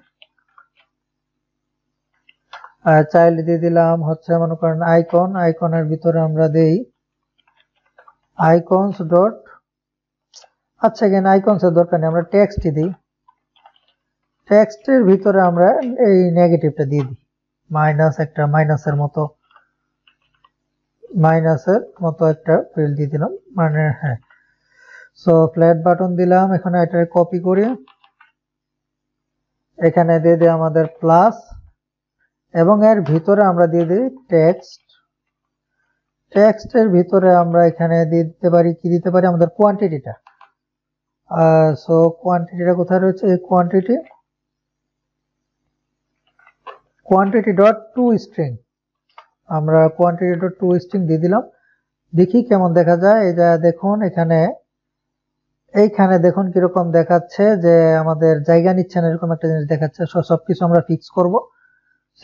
চাইল্ড দিয়ে দিলাম হচ্ছে মনে করেন আইকনের ভিতরে আমরা দেই আইকনস ডট, আচ্ছা এখানে আইকনস এর দরকার নেই, আমরা টেক্সটই দিই। টেক্সটের ভিতরে আমরা এই নেগেটিভটা দিয়ে দিই, মাইনাসের মতো একটা ফিল্ড দিয়ে দিলাম, মানে হ্যাঁ। সো ফ্ল্যাট বাটন দিলাম, এখানে এটা কপি করি, এখানে দিয়ে দিই আমাদের প্লাস, এবং এর ভিতরে আমরা দিয়ে দিই টেক্সটের ভিতরে আমরা এখানে দিতে পারি কি দিতে পারি আমাদের কোয়ান্টিটিটা। সো কোয়ান্টিটিটা কোথায় রয়েছে, এই কোয়ান্টিটি ডট টু স্ট্রিং, আমরা কোয়ান্টিটি ডট টু স্ট্রিং দিয়ে দিলাম। দেখি কেমন দেখা যায়। এই যে দেখুন এইখানে দেখুন কিরকম দেখাচ্ছে, যে আমাদের জায়গা নিচ্ছে না এরকম একটা জিনিস দেখাচ্ছে। সবকিছু আমরা ফিক্স করব।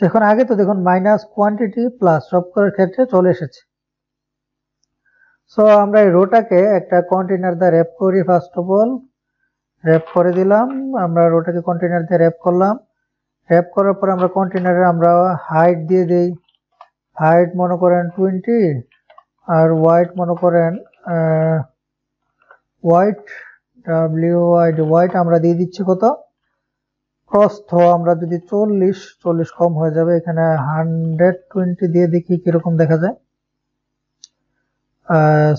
এখন আগে তো দেখুন মাইনাস কোয়ান্টিটি প্লাস সব করার ক্ষেত্রে চলে এসেছে। সো আমরা এই রোটাকে একটা কন্টেনার দিয়ে র্যাপ করি, ফার্স্ট অফ অল র্যাপ করে দিলাম, আমরা রোটাকে কন্টেনার দিয়ে র্যাপ করলাম। র্যাপ করার পর আমরা কন্টেনারে আমরা হাইট দিয়ে দিই, হাইট মনে করেন 20, আর ওয়াইড মনে করেন ওয়াইড আমরা দিয়ে দিচ্ছি কত, প্রস্থ আমরা যদি 40 কম হয়ে যাবে, এখানে 120 দিয়ে দেখি কিরকম দেখা যায়।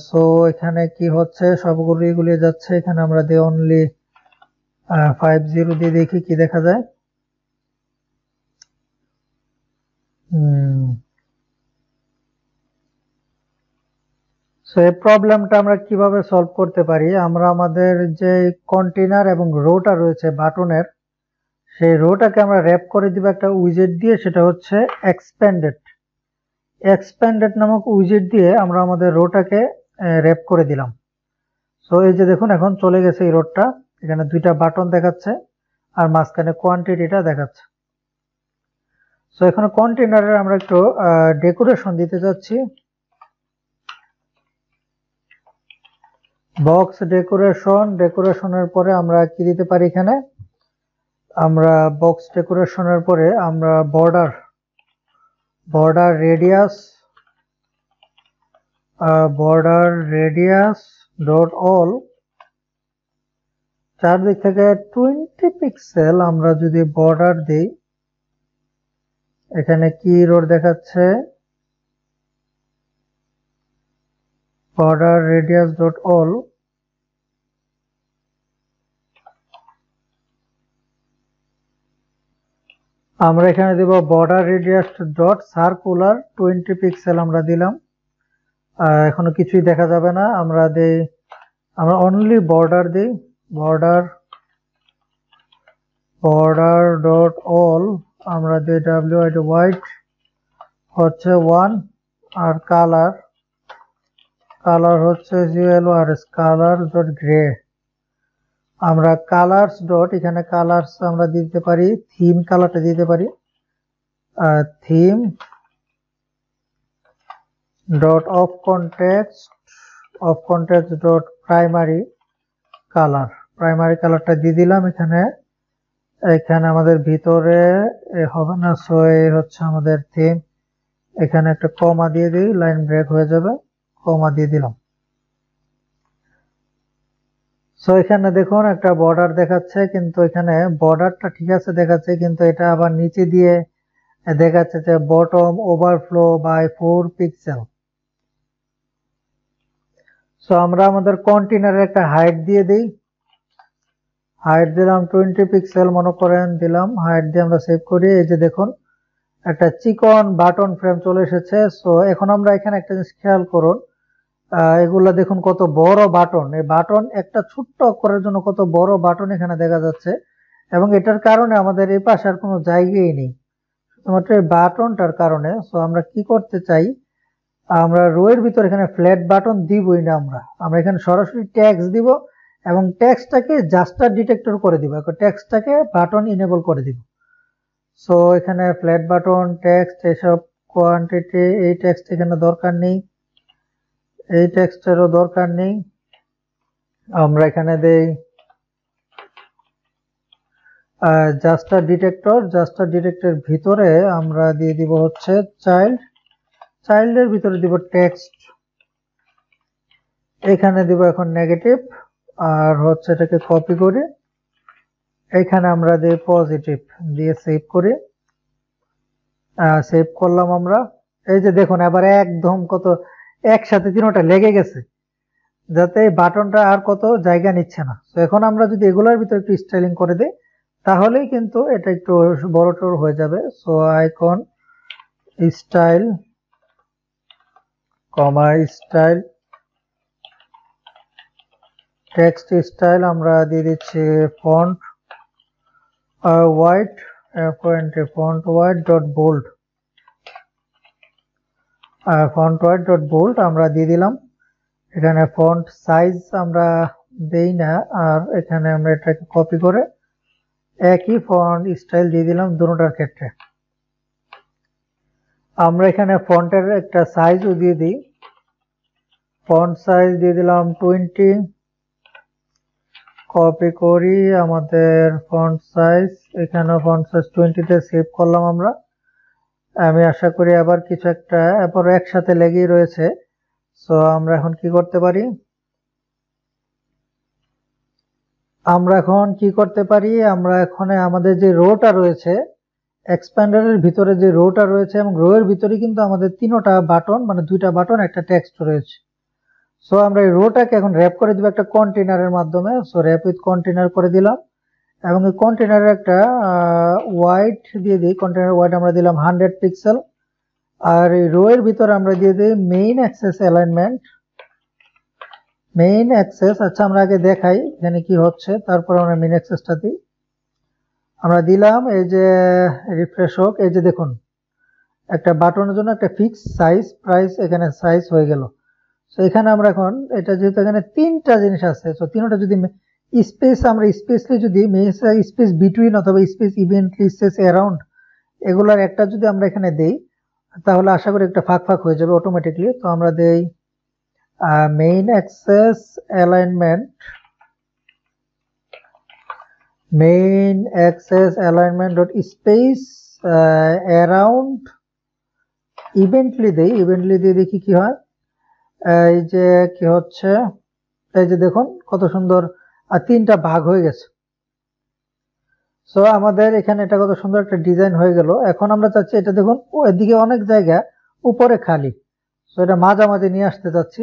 সো এখানে কি হচ্ছে, সবগুলো গুলিয়ে যাচ্ছে, এখানে আমরা দিই অনলি 50 দিয়ে দেখি কি দেখা যায়। সো এই প্রবলেমটা আমরা কিভাবে সলভ করতে পারি, আমরা আমাদের যে কন্টেনার এবং রোটা রয়েছে বাটনের, সেই রোটাকে আমরা র্যাপ করে দিব একটা উইজেট দিয়ে, সেটা হচ্ছে এক্সপ্যান্ডেড নামক উইজেট দিয়ে আমরা আমাদের রোটাকে র্যাপ করে দিলাম। সো এই যে দেখুন এখন চলে গেছে এই রোডটা, এখানে দুইটা বাটন দেখাচ্ছে আর মাঝখানে কোয়ান্টিটিটা দেখাচ্ছে। সো এখানে কন্টেনারে আমরা একটু ডেকোরেশন দিতে যাচ্ছি। বক্স ডেকোরেশনের পরে আমরা কি দিতে পারি, এখানে আমরা বক্স ডেকোরেশনের পরে আমরা বর্ডার রেডিয়াস ডট অল চারদিক থেকে 20 পিক্সেল আমরা যদি বর্ডার দিই, এখানে কি এরর দেখাচ্ছে, বর্ডার রেডিয়াস ডট অল আমরা এখানে দেব border radius dot circular 20 pixel আমরা দিলাম। এখনো কিছুই দেখা যাবে না, আমরা অনলি বর্ডার দিই, বর্ডার ডট অল আমরা দিই WID হোয়াইট হচ্ছে 1 আর কালার হচ্ছে GLORS কালার ডট গ্রে। আমরা কালার্স ডট এখানে কালার্স আমরা দিতে পারি, থিম কালারটা দিতে পারি, theme dot of context dot primary কালারটা দিয়ে দিলাম। এখানে আমাদের ভিতরে হবে না, সো এই হচ্ছে আমাদের থিম। এখানে একটা কমা দিয়ে দিই, লাইন ব্রেক হয়ে যাবে, কমা দিয়ে দিলাম। সো এখানে দেখুন একটা বর্ডার দেখাচ্ছে, কিন্তু এখানে বর্ডারটা ঠিক আছে দেখাচ্ছে, কিন্তু এটা আবার নিচে দিয়ে দেখাচ্ছে যে bottom overflow by 4 pixel. So আমরা আমাদের কন্টেনারে একটা হাইট দিয়ে দিই, হাইট দিলাম 20 পিক্সেল মনে করেন দিলাম, হাইট দিয়ে আমরা সেভ করি। এই যে দেখুন একটা চিকন বাটন ফ্রেম চলে এসেছে। সো এখন আমরা এখানে একটা জিনিস খেয়াল করুন, এগুলা দেখুন কত বড় বাটন, এই বাটন একটা ছোট্ট অক্ষরের জন্য কত বড় বাটন এখানে দেখা যাচ্ছে, এবং এটার কারণে আমাদের এই পাশে আর কোনো জায়গাই নেই, শুধুমাত্র এই বাটনটার কারণে। সো আমরা কি করতে চাই, আমরা রো এর ভিতর এখানে ফ্ল্যাট বাটন দিবই না, আমরা এখানে সরাসরি ট্যাক্স দিব এবং ট্যাক্সটাকে জাস্টার ডিটেক্টর করে দিব, ট্যাক্সটাকে বাটন ইনেবল করে দিব। সো এখানে ফ্ল্যাট বাটন টেক্সট এসব কোয়ান্টিটি, এই টেক্সট এখানে দরকার নেই, এই টেক্সটেরও দরকার নেই। আমরা এখানে দেই জাস্টার ডিটেক্টর ভিতরে আমরা দিয়ে দিব হচ্ছে চাইল্ডের ভিতরে দিব টেক্সট, এখানে দিব এখন নেগেটিভ, আর হচ্ছে এটাকে কপি করে এখানে আমরা দিই পজিটিভ দিয়ে সেভ করি, সেভ করলাম আমরা। এই যে দেখুন এবার একদম কত একসাথে তিনটা লেগে গেছে, যাতে এই বাটনটা আর কত জায়গা নিচ্ছে না। তো এখন আমরা যদি এগুলোর ভিতরে একটু স্টাইলিং করে দিই, তাহলেই কিন্তু এটা একটু বড় টর হয়ে যাবে। So icon style style text style আমরা দিয়ে দিচ্ছি font weight font weight dot bold আমরা দিয়ে দিলাম। এখানে ফন্ট সাইজ আমরা দেই না, আর এখানে আমরা এটাকে কপি করে একই ফন্ট স্টাইল দিয়ে দিলাম দুটোটার ক্ষেত্রে। আমরা এখানে ফন্টের একটা সাইজও দিয়ে দিই, ফন্ট সাইজ দিয়ে দিলাম 20, কপি করি আমাদের ফন্ট সাইজ, এখানে ফন্ট সাইজ 20 তে সেভ করলাম আমরা। আমি আশা করি আবার কিছু একটা এরপর একসাথে লেগেই রয়েছে। সো আমরা এখন কি করতে পারি, আমরা এখন আমাদের যে রোটা রয়েছে, এক্সপ্যান্ডারের ভিতরে যে রোটা রয়েছে, এবং রো এর ভিতরে কিন্তু আমাদের তিনটা বাটন মানে দুইটা বাটন একটা টেক্সট রয়েছে। সো আমরা এই রোটাকে এখন র্যাপ করে দিব একটা কন্টেনারের মাধ্যমে। সো র্যাপ উইথ কন্টেনার করে দিলাম, এবং এই কন্টেনারের একটা হোয়াইট দিয়ে দিই, কন্টেনার হোয়াইট আমরা দিলাম 100 পিক্সেল, আর এই রো এর ভিতরে আমরা দিয়ে দিই main axis alignment, main access. আচ্ছা আমরা আগে দেখাই এখানে কি হচ্ছে, তারপর আমরা মেইন অ্যাক্সেসটা দিই, আমরা দিলাম। এই যে রিফ্রেশ হোক, এই যে দেখুন একটা বাটনের জন্য একটা ফিক্স সাইজ প্রাইস এখানে সাইজ হয়ে গেল। সো এখানে আমরা এখন এটা যেহেতু এখানে তিনটা জিনিস আছে, সো তিনটা যদি স্পেস আমরা স্পেসলি যদি স্পেস বিটুইন অথবা স্পেস ইভেন্টলি স্পেস অ্যারাউন্ড এগুলার একটা যদি আমরা এখানে দেই তাহলে আশা করি একটা ফাঁক ফাঁক হয়ে যাবে অটোমেটিকলি। তো আমরা দেই main axis alignment dot space around evenly দেই। ইভেন্টলি দিয়ে দেখি কি হয়। এই যে কি হচ্ছে, এই যে দেখুন কত সুন্দর তিনটা ভাগ হয়ে গেছে। সো আমাদের এখানে এটা কত সুন্দর একটা ডিজাইন হয়ে গেল। এখন আমরা চাচ্ছি এটা দেখুন এদিকে অনেক জায়গা উপরে খালি, সো এটা মাঝামাঝি নিয়ে আসতে চাচ্ছি।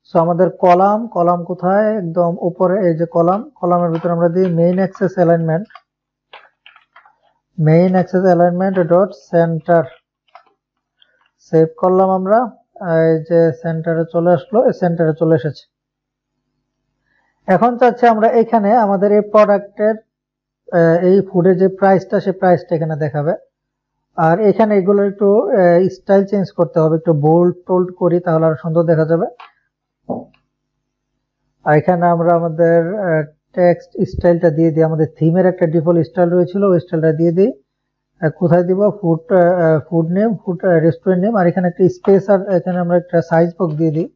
সো আমাদের কলাম কোথায়, একদম উপরে এই যে কলামের ভিতরে আমরা দিই main axis alignment dot centre. Save করলাম আমরা, এই যে সেন্টারে চলে আসলো, এই সেন্টারে চলে এসেছে। এখন চাচ্ছি আমরা এখানে আমাদের এই প্রোডাক্টের এই ফুডের যে প্রাইসটা, সেই প্রাইসটা এখানে দেখাবে। আর এখানে এগুলো একটু স্টাইল চেঞ্জ করতে হবে, একটু বোল্ড টোল্ড করি তাহলে আরো সুন্দর দেখা যাবে। আর এখানে আমরা আমাদের টেক্সট স্টাইলটা দিয়ে দিই, আমাদের থিমের একটা ডিফল্ট স্টাইল রয়েছিল, ওই স্টাইলটা দিয়ে দিই। কোথায় দিব, food name, food restaurant name. আর এখানে একটা স্পেস, আর এখানে আমরা একটা সাইজ বক্স দিয়ে দিই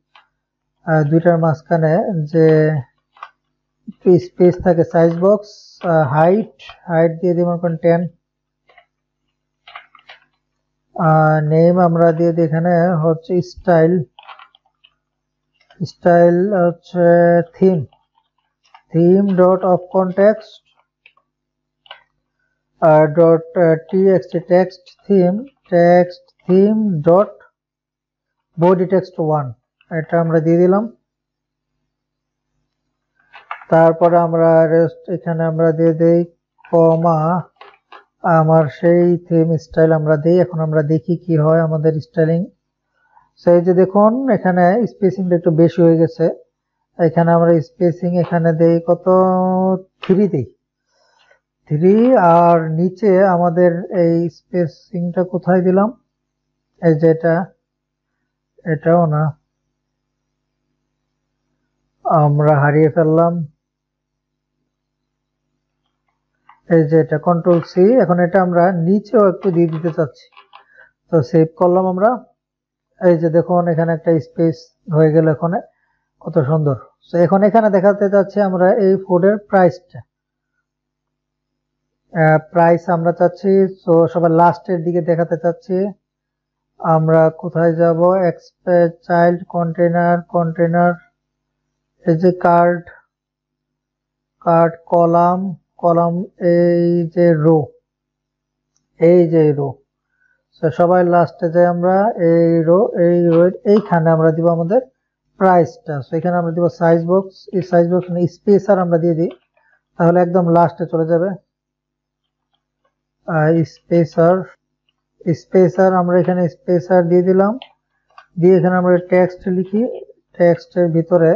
দুইটার মাঝখানে, যে স্পেস থাকে সাইজ বক্স। হাইট দিয়ে দিই মনে করেন 10। নেম আমরা দিয়ে দিই এখানে হচ্ছে স্টাইল হচ্ছে theme dot of context dot txt text theme dot body text 1, এটা আমরা দিয়ে দিলাম। তারপরে আমরা এখানে আমরা দিয়ে দেই কমা আমার সেই থিম স্টাইল আমরা দিই। এখন আমরা দেখি কি হয় আমাদের স্টাইলিং। সেই যে দেখুন এখানে স্পেসিংটা একটু বেশি হয়ে গেছে। এখানে আমরা স্পেসিং এখানে দেই কত, 3 দেই 3। আর নিচে আমাদের এই স্পেসিংটা কোথায় দিলাম, এই যে এটাও না, আমরা হারিয়ে ফেললাম। এই যে এটা কন্ট্রোল সি। এখন এটা আমরা নিচেও একটু দিয়ে দিতে চাচ্ছি, তো সেভ করলাম আমরা। এই যে দেখুন এখানে একটা স্পেস হয়ে গেল, এখানে কত সুন্দর। তো এখন এখানে দেখাতে যাচ্ছে আমরা এই ফুডের প্রাইস আমরা চাচ্ছি, তো সবার লাস্টের দিকে দেখাতে চাচ্ছি। আমরা কোথায় যাব, চাইল্ড কন্টেনার, এই যে কার্ড কলাম, এই যে রো, সবাই লাস্টে যাই আমরা এই রো এইখানে আমরা দিব আমাদের প্রাইসটা। সো এখানে আমরা দিব সাইজ বক্স, এই সাইজ বক্স স্পেসার আমরা দিয়ে দিই, তাহলে একদম লাস্টে চলে যাবে। স্পেসার আমরা এখানে স্পেসার দিয়ে দিলাম, দিয়ে এখানে আমরা টেক্সট লিখি। টেক্সটের ভিতরে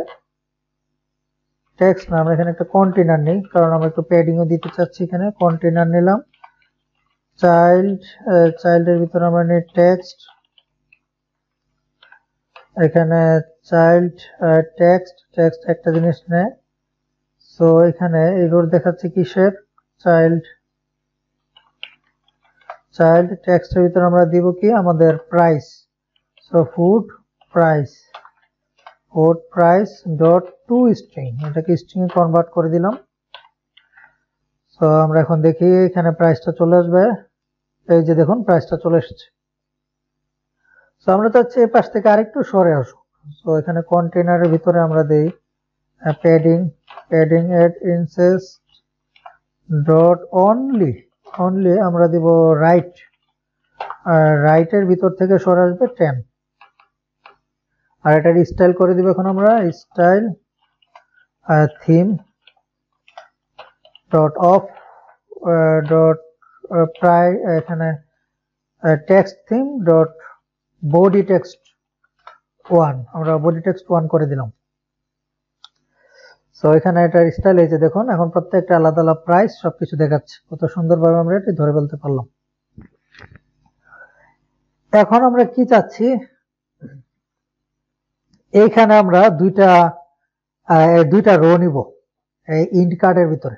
টেক্সট না, আমরা এখানে একটা কন্টেনার নেই, কারণ আমরা একটু প্যাডিংও দিতে চাচ্ছি। এখানে কন্টেনার নিলাম। চাইল্ডের ভিতরে আমরা নিই টেক্সট, এখানে চাইল্ড টেক্সট একটা জিনিস নেয়। সো এখানে এই রোড দেখাচ্ছে কিসের, চাইল্ড টেক্সটের ভিতরে আমরা দিব কি আমাদের price. So food price dot two string, এটাকে স্ট্রিং এ কনভার্ট করে দিলাম। সো আমরা এখন দেখি এখানে প্রাইসটা চলে আসবে, এই যে দেখুন প্রাইসটা চলে এসেছে। সো আমরা চাচ্ছি এই পাশ থেকে আরেকটু সরে আসুক। সো এখানে কন্টেনারের ভিতরে আমরা দেই প্যাডিং এট ইনসেস ডট অনলি আমরা দিব রাইটের ভিতর থেকে সরে আসবে 10। আর এটার স্টাইল করে দিব এখন আমরা style theme dot of dot এখানে text theme dot body text 1, আমরা বডি টেক্সট 1 করে দিলাম। সো এখানে এটার স্টাইল এই যে দেখুন, এখন প্রত্যেকটা আলাদা আলাদা প্রাইস সবকিছু দেখাচ্ছে, কত সুন্দরভাবে আমরা এটি ধরে ফেলতে পারলাম। এখন আমরা কি চাচ্ছি, এইখানে আমরা দুইটা রো নিব এই ইন্ড কার্ডের ভিতরে।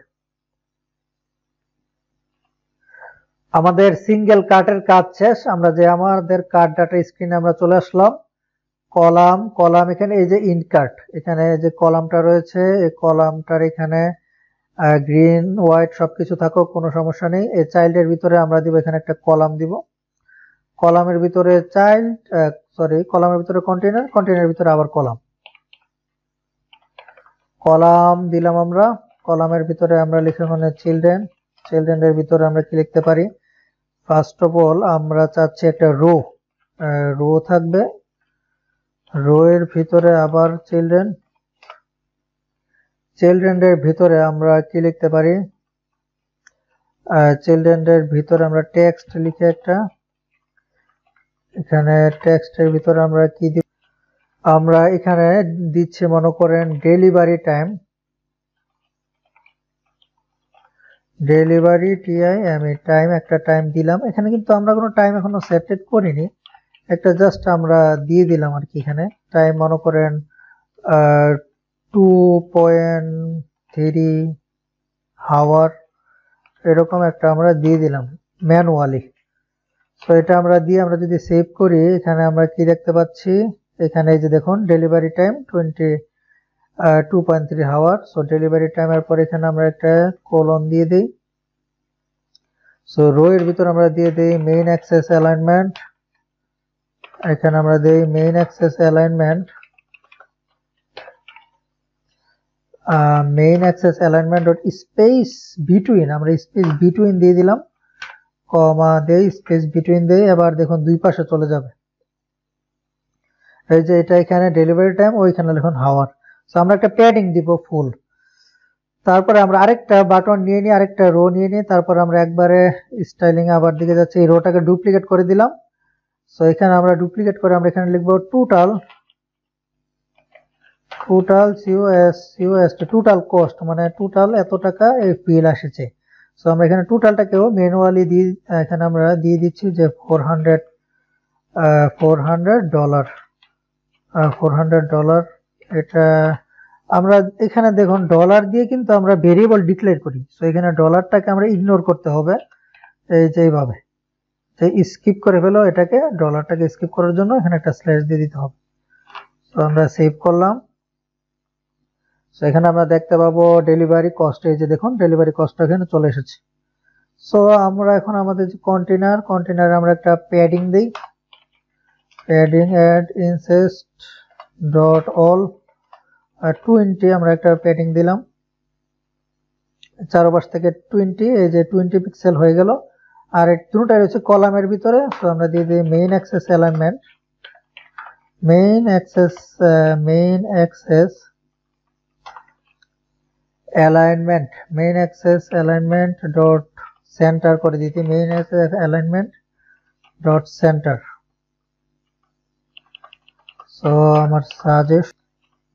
আমাদের সিঙ্গেল কার্টের কাজ শেষ। আমরা যে আমাদের কার্ড ডাটা স্ক্রিনে আমরা চলে আসলাম। কলাম এখানে এই যে ইন কার্ট, এখানে যে কলামটা রয়েছে এই কলামটার এখানে গ্রিন হোয়াইট সবকিছু থাকুক, কোনো সমস্যা নেই। এই চাইল্ডের ভিতরে আমরা দিব এখানে একটা কলাম দিব, কলামের ভিতরে কলামের ভিতরে কন্টেইনারের ভিতরে আবার কলাম দিলাম। আমরা কলামের ভিতরে আমরা লিখে ওখানে চিলড্রেনের ভিতরে আমরা কি লিখতে পারি? ফার্স্ট অফ অল আমরা চাচ্ছি একটা রো থাকবে, রো এর ভিতরে আবার চিলড্রেনের ভিতরে আমরা কি লিখতে পারি? চিলড্রেনের ভিতরে আমরা টেক্সট লিখে একটা, এখানে টেক্সটের ভিতরে আমরা কি দিব? আমরা এখানে দিচ্ছি মনে করেন ডেলিভারি টাইম, টাইম একটা টাইম দিলাম। এখানে কিন্তু আমরা কোনো টাইম এখনো সেট করিনি, একটা জাস্ট আমরা দিয়ে দিলাম আর কি। এখানে টাইম মনে করেন 2.3 আওয়ার এরকম একটা আমরা দিয়ে দিলাম ম্যানুয়ালি। তো এটা আমরা দিয়ে আমরা যদি সেভ করি, এখানে আমরা কি দেখতে পাচ্ছি? এখানে এই যে দেখুন delivery time 2.3 hour. So delivery টাইমের পর এখানে আমরা একটা কোলন দিয়ে দিই। সো রো এর ভিতর আমরা দিয়ে দিই মেইন অ্যাক্সেস অ্যালাইনমেন্ট, এখানে আমরা দিই main axis alignment dot space between, আমরা স্পেস বিটুইন দিয়ে দিলাম, কমা দেই, স্পেস বিটুইন দেই। এবার দেখুন দুই পাশে চলে যাবে, এই যে এটা এখানে ডেলিভারি টাইম, ওইখানে লিখুন আওয়ার। সো আমরা একটা প্যাডিং দিব ফুল। তারপরে আমরা আরেকটা বাটন নিয়ে নিই, আরেকটা রো নিয়ে নিই, তারপর আমরা একবারে স্টাইলিং আবার দিকে যাচ্ছি, এই রোটাকে ডুপ্লিকেট করে দিলাম। সো এখানে আমরা ডুপ্লিকেট করে আমরা এখানে লিখবো টোটাল টোটাল কস্ট, মানে টোটাল এত টাকা এই বিল আসছে। সো আমরা এখানে টোটালটাকেও ম্যানুয়ালি দিয়ে এখানে আমরা দিয়ে দিচ্ছি যে $400। এটা আমরা এখানে দেখুন ডলার দিয়ে কিন্তু আমরা ভেরিয়েবল ডিক্লেয়ার করি। সো এখানে ডলারটাকে আমরা ইগনোর করতে হবে, এই যে এইভাবে স্কিপ করে ফেলো এটাকে, ডলারটাকে স্কিপ করার জন্য এখানে একটা স্ল্যাশ দিয়ে দিতে হবে। তো আমরা সেভ করলাম। সো এখানে আমরা দেখতে পাবো ডেলিভারি কস্ট, এই যে দেখুন ডেলিভারি কস্টটা এখানে চলে এসেছে। সো আমরা এখন আমাদের যে কন্টেইনার আমরা একটা প্যাডিং দিই, padding add insets dot all 20 আমরা একটা প্যাডিং দিলাম, চারপাশ থেকে 20, এই যে 20 পিক্সেল হয়ে গেল। আর এই দুটোটাই রয়েছে কলামের ভিতরে। সো আমরা দিয়ে দিই main axis alignment dot centre করে দিতে, main axis alignment dot centre. So আমার suggest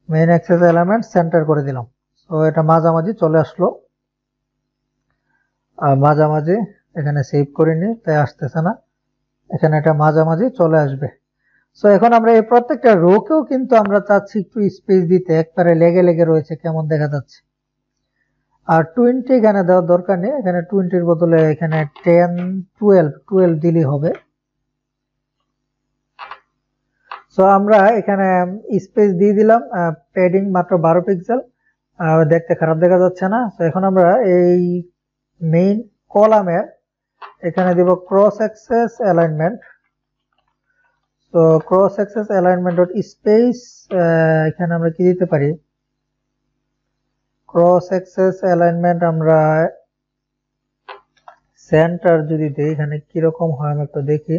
main axis alignment centre করে দিলাম। সো এটা মাঝামাঝি চলে আসলো, মাঝামাঝি এখানে সেভ করিনি তাই আসতেছে না, এখানে এটা মাঝামাঝি চলে আসবে। সো এখন আমরা এই প্রত্যেকটা রোকেও কিন্তু আমরা চাচ্ছি একটু স্পেস দিতে, একবারে লেগে লেগে রয়েছে কেমন দেখা যাচ্ছে। আর 20 এখানে দেওয়ার দরকার নেই, এখানে 20-র বদলে এখানে 10 12 দিলেই হবে। সো আমরা এখানে স্পেস দিয়ে দিলাম, প্যাডিং মাত্র 12 পিক্সেল, দেখতে খারাপ দেখা যাচ্ছে না। তো এখন আমরা এই মেইন কলামের এখানে দিব ক্রস অ্যাক্সেস অ্যালাইনমেন্ট। তো cross access alignment dot space, এখানে আমরা কি দিতে পারি? ক্রস অ্যাক্সেস অ্যালাইনমেন্ট আমরা সেন্টার যদি দিই, এখানে কিরকম হয় আমি একটু দেখি।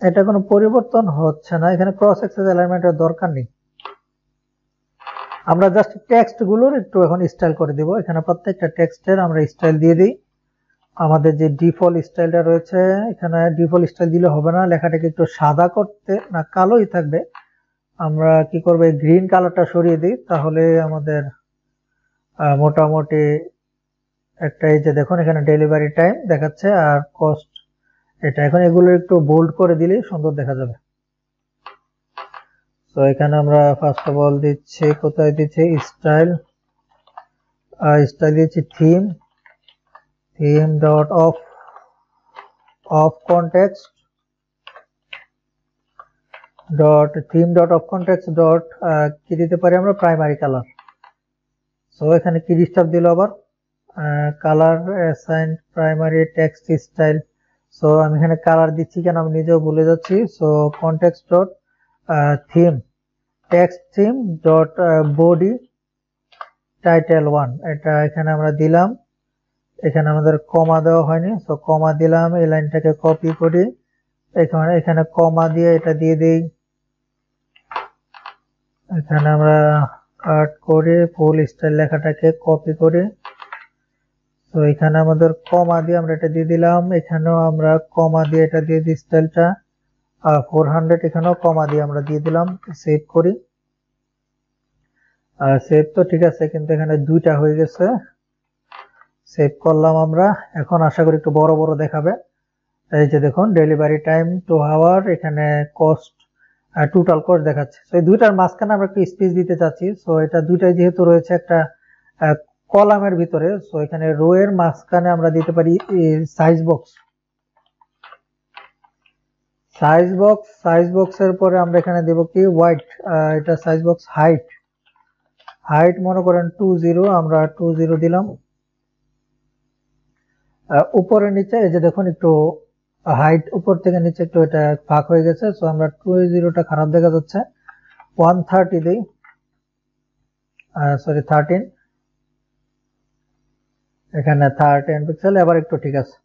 এটা কোনো পরিবর্তন হচ্ছে না, এখানে ক্রস অ্যাক্সেস অ্যালাইনমেন্টের দরকার নেই। আমরা জাস্ট টেক্সট গুলোর একটু এখন স্টাইল করে দিব। এখানে প্রত্যেকটা টেক্সটের আমরা স্টাইল দিয়ে দিই। আমাদের যে ডিফল্ট স্টাইলটা রয়েছে, এখানে ডিফল্ট স্টাইল দিলে হবে না, লেখাটাকে একটু সাদা করতে, না কালোই থাকবে। আমরা কি করব, এই গ্রিন কালারটা সরিয়ে দিই, তাহলে আমাদের মোটামুটি একটা, এই যে দেখুন এখানে ডেলিভারি টাইম দেখাচ্ছে আর কস্ট এটা। এখন এগুলো একটু বোল্ড করে দিলে সুন্দর দেখা যাবে। তো এখানে আমরা ফার্স্ট অফ অল দিচ্ছি, কোথায় দিচ্ছি স্টাইল দিচ্ছি theme theme dot of context dot theme dot of context dot কি দিতে পারি আমরা প্রাইমারি কালার। সো এখানে কি ডিস্টার্ব দিল আবার, colour assign primary text style. So আমি এখানে কালার দিচ্ছি কেন আমি নিজেও ভুলে যাচ্ছি। So context dot theme text theme dot body title 1 এটা এখানে আমরা দিলাম। এখানে আমাদের কমা দেওয়া হয়নি, সো কমা দিলাম। এই লাইনটাকে কপি করি, এখানে কমা দিয়ে এটা দিয়ে দিই। এখানে আমরা কাট করে ফুল স্টাইল লেখাটাকে কপি করি। তো এখানে আমাদের কমা দিয়ে আমরা এটা দিয়ে দিলাম। এখানেও আমরা কমা দিয়ে এটা দিয়ে দিই স্টাইলটা 400। এখানেও কমা দিয়ে আমরা দিয়ে দিলাম। সেভ করি। সেভ তো ঠিক আছে, কিন্তু এখানে দুইটা হয়ে গেছে। সেভ করলাম আমরা। এখন আশা করি একটু বড় বড় দেখাবে। এই যে দেখুন ডেলিভারি টাইম 2 আওয়ার, এখানে কস্ট টোটাল কস্ট দেখাচ্ছে। তো এই দুইটার মাঝখানে আমরা একটু স্পেস দিতে চাচ্ছি। সো এটা দুইটাই যেহেতু রয়েছে একটা কলামের ভিতরে, সো এখানে রো এর মাঝখানে আমরা দিতে পারি সাইজ বক্স। সাইজ বক্সের পরে আমরা এখানে দেব কি হোয়াইট, এটা সাইজ বক্স হাইট মনে করেন 20, আমরা 20 দিলাম। উপরে নিচে এই যে দেখুন একটু হাইট উপর থেকে নিচে একটু এটা ফাঁক হয়ে গেছে। সো আমরা 20টা খারাপ দেখা যাচ্ছে, 130 দিই, সরি 13, এখানে 13 পিক্সেল, এবার একটু ঠিক আছে।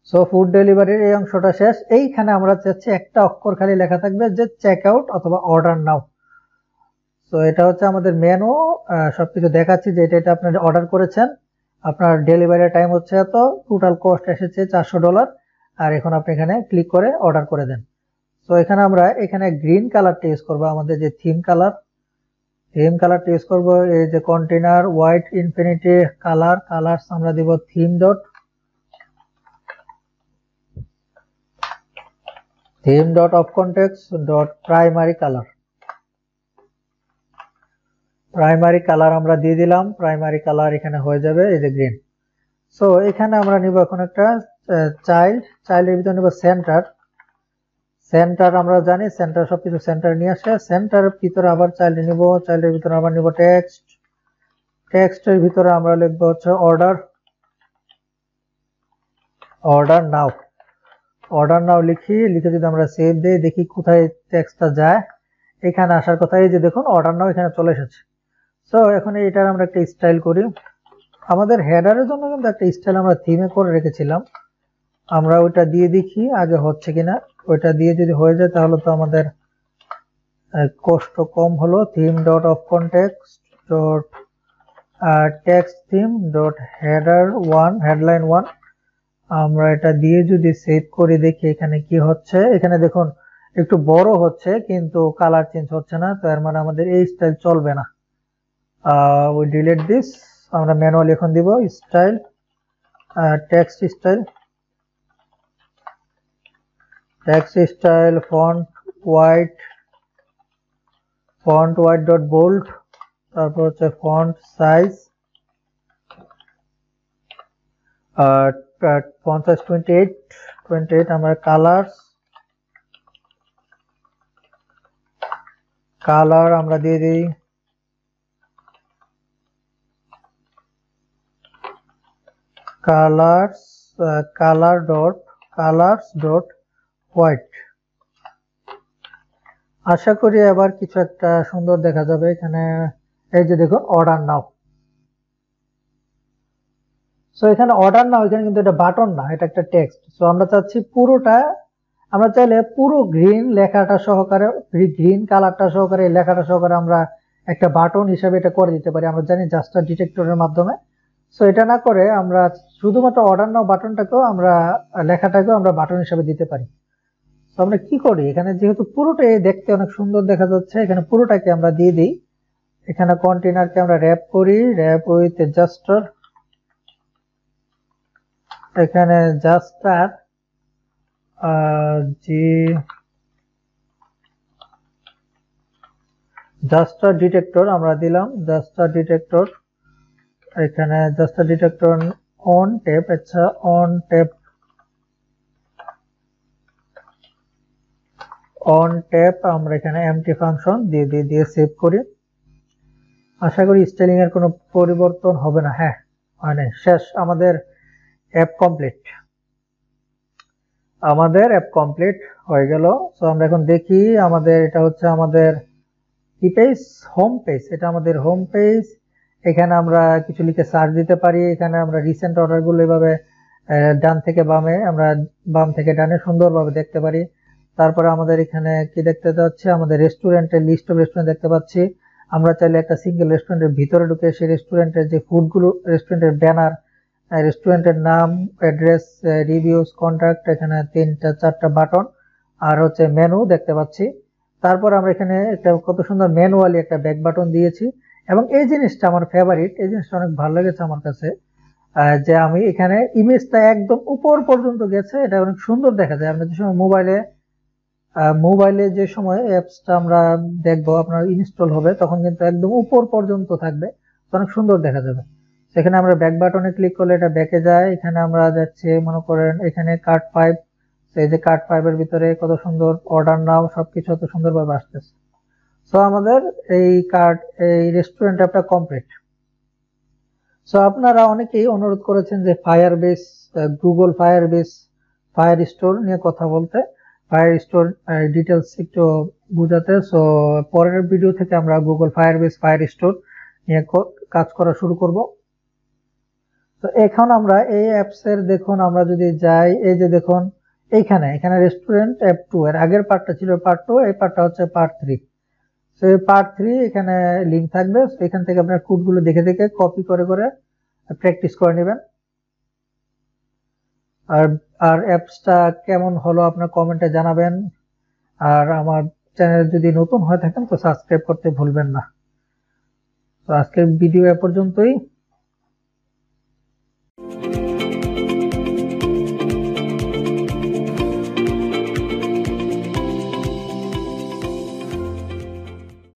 সো ফুড ডেলিভারির এই অংশটা শেষ। এইখানে আমরা চাচ্ছি একটা অক্ষর খালি লেখা থাকবে যে চেক আউট অথবা অর্ডার নাও। সো এটা হচ্ছে আমাদের মেনু, সবকিছু দেখাচ্ছি যে এটা আপনি অর্ডার করেছেন, আপনার ডেলিভারি টাইম হচ্ছে এত, টোটাল কস্ট এসেছে $400, আর এখন আপনি এখানে ক্লিক করে অর্ডার করে দেন। সো এখানে আমরা এখানে গ্রিন কালারটা ইউজ করবো, আমাদের যে থিম কালারটা ইউজ করবো। এই যে কন্টেনার হোয়াইট ইনফিনিটি কালার্স আমরা দিব theme dot of context dot primary colour আমরা দিয়ে দিলাম। প্রাইমারি কালার এখানে হয়ে যাবে এই যে গ্রিন। সো এখানে আমরা নিব এখন একটা চাইল্ডের ভিতরে নিব সেন্টার। আমরা জানি সেন্টার সবকিছু সেন্টার নিয়ে আসে। সেন্টারের ভিতরে আবার চাইল্ড নিব, চাইল্ডের ভিতরে আবার নিব টেক্সটের ভিতরে আমরা লিখব হচ্ছে অর্ডার নাও লিখে যদি আমরা সেভ দিই, দেখি কোথায় টেক্সটটা যায়। এখানে আসার কথা, এই যে দেখুন অর্ডার নাও এখানে চলে এসেছে। সো এখন এটার আমরা একটা স্টাইল করি। আমাদের হেডারের জন্য কিন্তু একটা স্টাইল আমরা থিমে করে রেখেছিলাম, আমরা ওইটা দিয়ে দেখি আগে হচ্ছে কিনা। ওইটা দিয়ে যদি হয়ে যায় তাহলে তো আমাদের কষ্ট কম হলো। Theme dot of context dot text theme dot headline 1 আমরা এটা দিয়ে যদি সেভ করে দেখি এখানে কি হচ্ছে। এখানে দেখুন একটু বড় হচ্ছে কিন্তু কালার চেঞ্জ হচ্ছে না, তো এর মানে আমাদের এই স্টাইল চলবে না। উই ডিলিট দিস, আমরা ম্যানুয়ালি এখন দিব style text style font weight dot bold, তারপর হচ্ছে ফন্ট সাইজ 28। আমরা কালার আমরা দিয়ে দিই কালার্স ডট হোয়াইট। আশা করি এবার কিছু একটা সুন্দর দেখা যাবে। এখানে এই যে দেখুন অর্ডার নাও। সো এখানে অর্ডার নাও, এখানে কিন্তু এটা বাটন না, এটা একটা টেক্সট। সো আমরা চাচ্ছি পুরোটা, আমরা চাইলে পুরো গ্রিন লেখাটা সহকারে, গ্রিন কালারটা সহকারে, লেখাটা সহকারে আমরা একটা বাটন হিসাবে এটা করে দিতে পারি। আমরা জানি জাস্টার ডিটেক্টরের মাধ্যমে। সো এটা না করে আমরা শুধুমাত্র অর্ডার নাও বাটনটাকেও আমরা লেখাটাকেও আমরা বাটন হিসাবে দিতে পারি। তো আমরা কি করি, এখানে যেহেতু পুরোটাই দেখতে অনেক সুন্দর দেখা যাচ্ছে, এখানে পুরোটাকে আমরা দিয়ে দিই। এখানে কন্টেনারকে আমরা র্যাপ করি, র্যাপ উইথ জাস্টার। এখানে জাস্টার ডিটেক্টর আমরা দিলাম, জাস্টার ডিটেক্টর। এখানে জাস্টার ডিটেক্টর অন ট্যাব, আচ্ছা অন ট্যাব আমরা এখানে এমটি ফাংশন দিয়ে সেভ করি। আশা করি স্টাইলিং এর কোনো পরিবর্তন হবে না। হ্যাঁ, মানে শেষ, আমাদের অ্যাপ কমপ্লিট, হয়ে গেল। সো আমরা এখন দেখি আমাদের এটা হচ্ছে আমাদের কি পেজ, হোম পেজ। এটা আমাদের হোম পেজ। এখানে আমরা কিছু লিখে সার্চ দিতে পারি। এখানে আমরা রিসেন্ট অর্ডারগুলো এভাবে ডান থেকে বামে, আমরা বাম থেকে ডানে সুন্দরভাবে দেখতে পারি। তারপরে আমাদের এখানে কি দেখতে পাচ্ছি, আমাদের রেস্টুরেন্টের লিস্ট অফ রেস্টুরেন্ট দেখতে পাচ্ছি। আমরা চাইলে একটা সিঙ্গেল রেস্টুরেন্টের ভিতরে ঢুকে সেই রেস্টুরেন্টের যে ফুডগুলো, রেস্টুরেন্টের ব্যানার, রেস্টুরেন্টের নাম, অ্যাড্রেস, রিভিউজ, কন্ট্যাক্ট, এখানে 3-4টা বাটন আর হচ্ছে মেনু দেখতে পাচ্ছি। তারপর আমরা এখানে একটা কত সুন্দর ম্যানুয়ালি একটা ব্যাক বাটন দিয়েছি। এবং এই জিনিসটা আমার ফেভারিট, এই জিনিসটা অনেক ভালো লেগেছে আমার কাছে, যে আমি এখানে ইমেজটা একদম উপর পর্যন্ত গেছে, এটা অনেক সুন্দর দেখা যায়। আমরা যে সময় মোবাইলে যে সময় অ্যাপসটা আমরা দেখবো, আপনার ইনস্টল হবে, তখন কিন্তু একদম উপর পর্যন্ত থাকবে, অনেক সুন্দর দেখা যাবে। সেখানে আমরা ব্যাক বাটনে ক্লিক করলে এটা ব্যাকে যায়। এখানে আমরা যাচ্ছি, মনে করেন এখানে কার্ট 5, এই যে কার্ট 5 এর ভিতরে কত সুন্দর অর্ডার নাও, সবকিছু এত সুন্দরভাবে আসতেছে। সো আমাদের এই রেস্টুরেন্ট অ্যাপটা কমপ্লিট। সো আপনারা অনেকেই অনুরোধ করেছেন যে ফায়ারবেস, গুগল ফায়ার স্টোর নিয়ে কথা বলতে, ফায়ার স্টোর ডিটেলস একটু বুঝাতে। সো পরের ভিডিও থেকে আমরা গুগল ফায়ার স্টোর নিয়ে কাজ করা শুরু করব। তো এখন আমরা এই অ্যাপস এর, দেখুন আমরা যদি যাই, এই যে দেখুন এখানে রেস্টুরেন্ট অ্যাপ 2 এর আগের পার্টটা ছিল পার্ট 2, এই পার্টটা হচ্ছে পার্ট 3। তো এই পার্ট 3 এখানে লিংক থাকবে। এখান থেকে আপনার কোডগুলো দেখে দেখে কপি করে প্র্যাকটিস করে নেবেন। আর অ্যাপসটা কেমন হলো আপনার কমেন্টে জানাবেন। আর আমার চ্যানেল যদি নতুন হয়ে থাকেন তো সাবস্ক্রাইব করতে ভুলবেন না। তো আজকের ভিডিও এ পর্যন্তই।